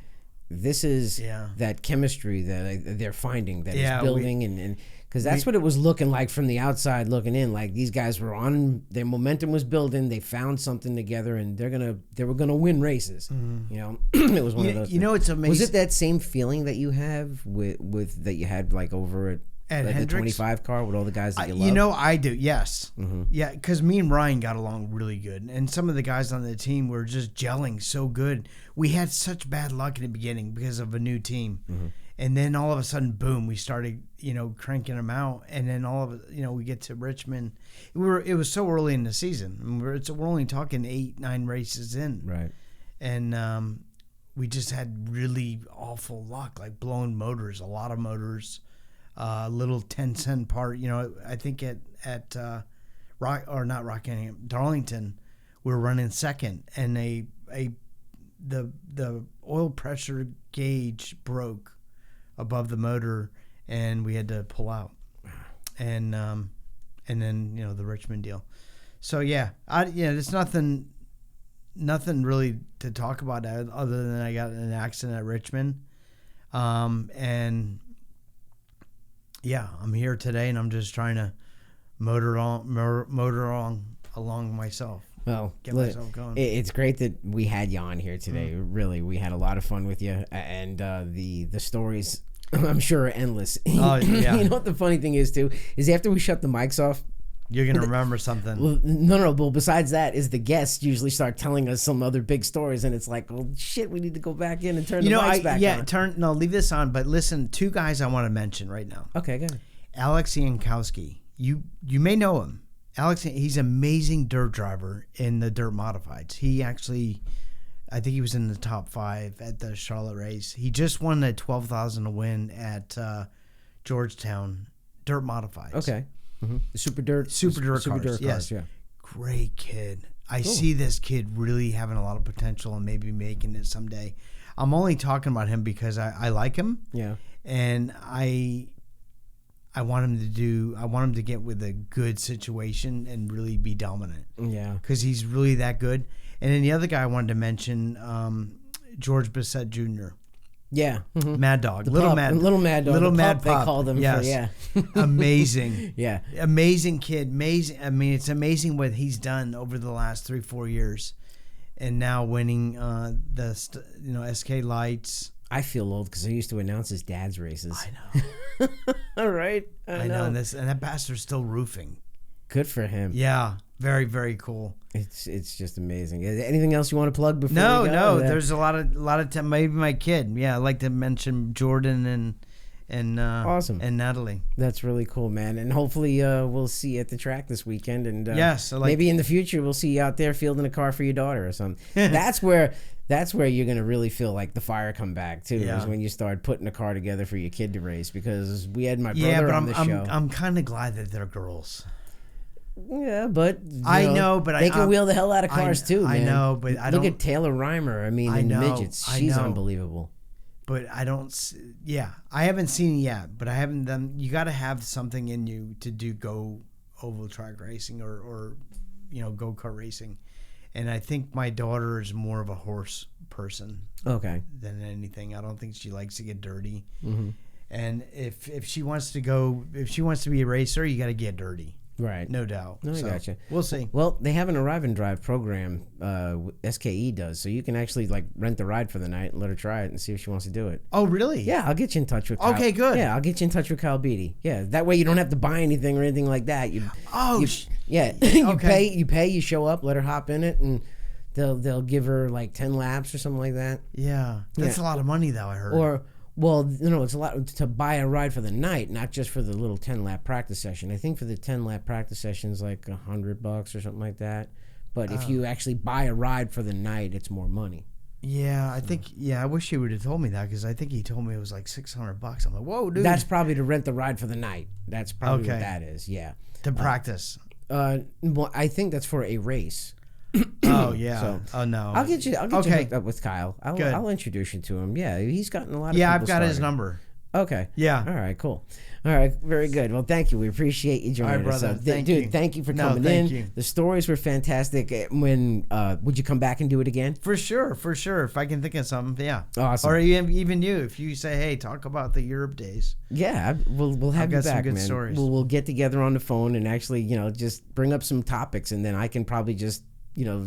this is that chemistry that they're finding, that is building. And because that's what it was looking like from the outside looking in. Like, these guys were on, their momentum was building. They found something together, and they were gonna win races. Mm-hmm. You know, it was one of those. You know, it's amazing. Was it that same feeling that you have with that you had like over At like the Hendricks? 25 car with all the guys that you love? You know, I do, yes. Yeah, because me and Ryan got along really good. And some of the guys on the team were just gelling so good. We had such bad luck in the beginning because of a new team. And then all of a sudden, boom, we started, cranking them out. And then all of it, we get to Richmond. It was so early in the season. I mean, we're only talking 8-9 races in. Right. And we just had really awful luck, like blown motors, a lot of motors. Little 10-cent part, I think at Darlington, we were running second, and the oil pressure gauge broke above the motor, and we had to pull out, and then the Richmond deal. So there's nothing really to talk about other than I got in an accident at Richmond, and. Yeah, I'm here today, and I'm just trying to motor along myself. Well, get myself going. It's great that we had you on here today. Really, we had a lot of fun with you, and the stories, I'm sure, are endless. Oh yeah. You know what the funny thing is too is after we shut the mics off, you're gonna remember something. Well, no. Well, besides that, is the guests usually start telling us some other big stories, and it's like, well, shit, we need to go back in and turn the mics back on. Leave this on. But listen, two guys I want to mention right now. Okay, go ahead. Alex Yankowski. You may know him. Alex, he's an amazing dirt driver in the dirt modifieds. He actually, I think he was in the top 5 at the Charlotte race. He just won the $12,000 to win at Georgetown dirt modifieds. Okay. The super dirt cars, yes. Yeah. Great kid. I see this kid really having a lot of potential and maybe making it someday. I'm only talking about him because I like him. Yeah. And I want him to get with a good situation and really be dominant. Yeah. Because he's really that good. And then the other guy I wanted to mention, George Bissett Jr. Yeah. Mad Dog. Little Mad Dog. Little Mad Pup. They call them. Yes. Amazing. Yeah. Amazing kid. Amazing. I mean, it's amazing what he's done over the last 3-4 years. And now winning the SK Lights. I feel old because I used to announce his dad's races. I know. All right. I know. And that bastard's still roofing. Good for him. Yeah. Very, very cool. It's just amazing. Anything else you want to plug before we go? No. There's a lot of time. Maybe my kid. Yeah, I'd like to mention Jordan and awesome. And Natalie. That's really cool, man. And hopefully we'll see you at the track this weekend. And yes, maybe in the future we'll see you out there fielding a car for your daughter or something. That's where you're gonna really feel like the fire come back too. Yeah. Is when you start putting a car together for your kid to race. Because we had my brother on the show. I'm kind of glad that they're girls. Yeah, but I know, but they can wheel the hell out of cars too, man. I know, but I look at Taylor Reimer. I mean, in the midgets, she's unbelievable. But I don't. Yeah, I haven't seen it yet, but I haven't done. You got to have something in you to go oval track racing or go kart racing, and I think my daughter is more of a horse person. Okay. Than anything, I don't think she likes to get dirty. Mm-hmm. And if she wants to be a racer, you got to get dirty. Right. No doubt. No, I gotcha. We'll see. Well, they have an arrive and drive program, SKE does, so you can actually rent the ride for the night and let her try it and see if she wants to do it. Oh, really? Yeah, I'll get you in touch with Kyle. Okay, good. Yeah, I'll get you in touch with Kyle Beatty. Yeah, that way you don't have to buy anything or anything like that. You pay, you show up, let her hop in it, and they'll give her 10 laps or something like that. Yeah. That's a lot of money, though, I heard. Well, it's a lot to buy a ride for the night, not just for the little 10-lap practice session. I think for the 10-lap practice session is like $100 or something like that. But if you actually buy a ride for the night, it's more money. Yeah, I think. Yeah, I wish he would have told me that because I think he told me it was like $600. I'm like, whoa, dude. That's probably to rent the ride for the night. That's probably what that is. Yeah. To practice. Well, I think that's for a race. Oh yeah. So, no. I'll get you hooked up with Kyle. I'll introduce you to him. Yeah, he's gotten a lot of. Yeah, I've got his number. Okay. Yeah. All right. Cool. All right. Very good. Well, thank you. We appreciate you joining us. Brother. Thank you. Thank you for coming in. You. The stories were fantastic. When would you come back and do it again? For sure. If I can think of something, yeah. Awesome. Or even you, if you say, hey, talk about the Europe days. Yeah, we'll have you back, some good man. Stories. We'll get together on the phone and actually, just bring up some topics, and then I can probably just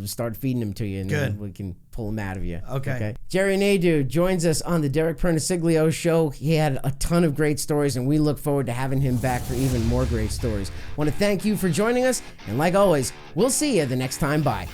start feeding them to you, and then we can pull them out of you. Okay. Jerry Nadeau joins us on the Derek Pernesiglio Show. He had a ton of great stories, and we look forward to having him back for even more great stories. Want to thank you for joining us, and like always, we'll see you the next time. Bye.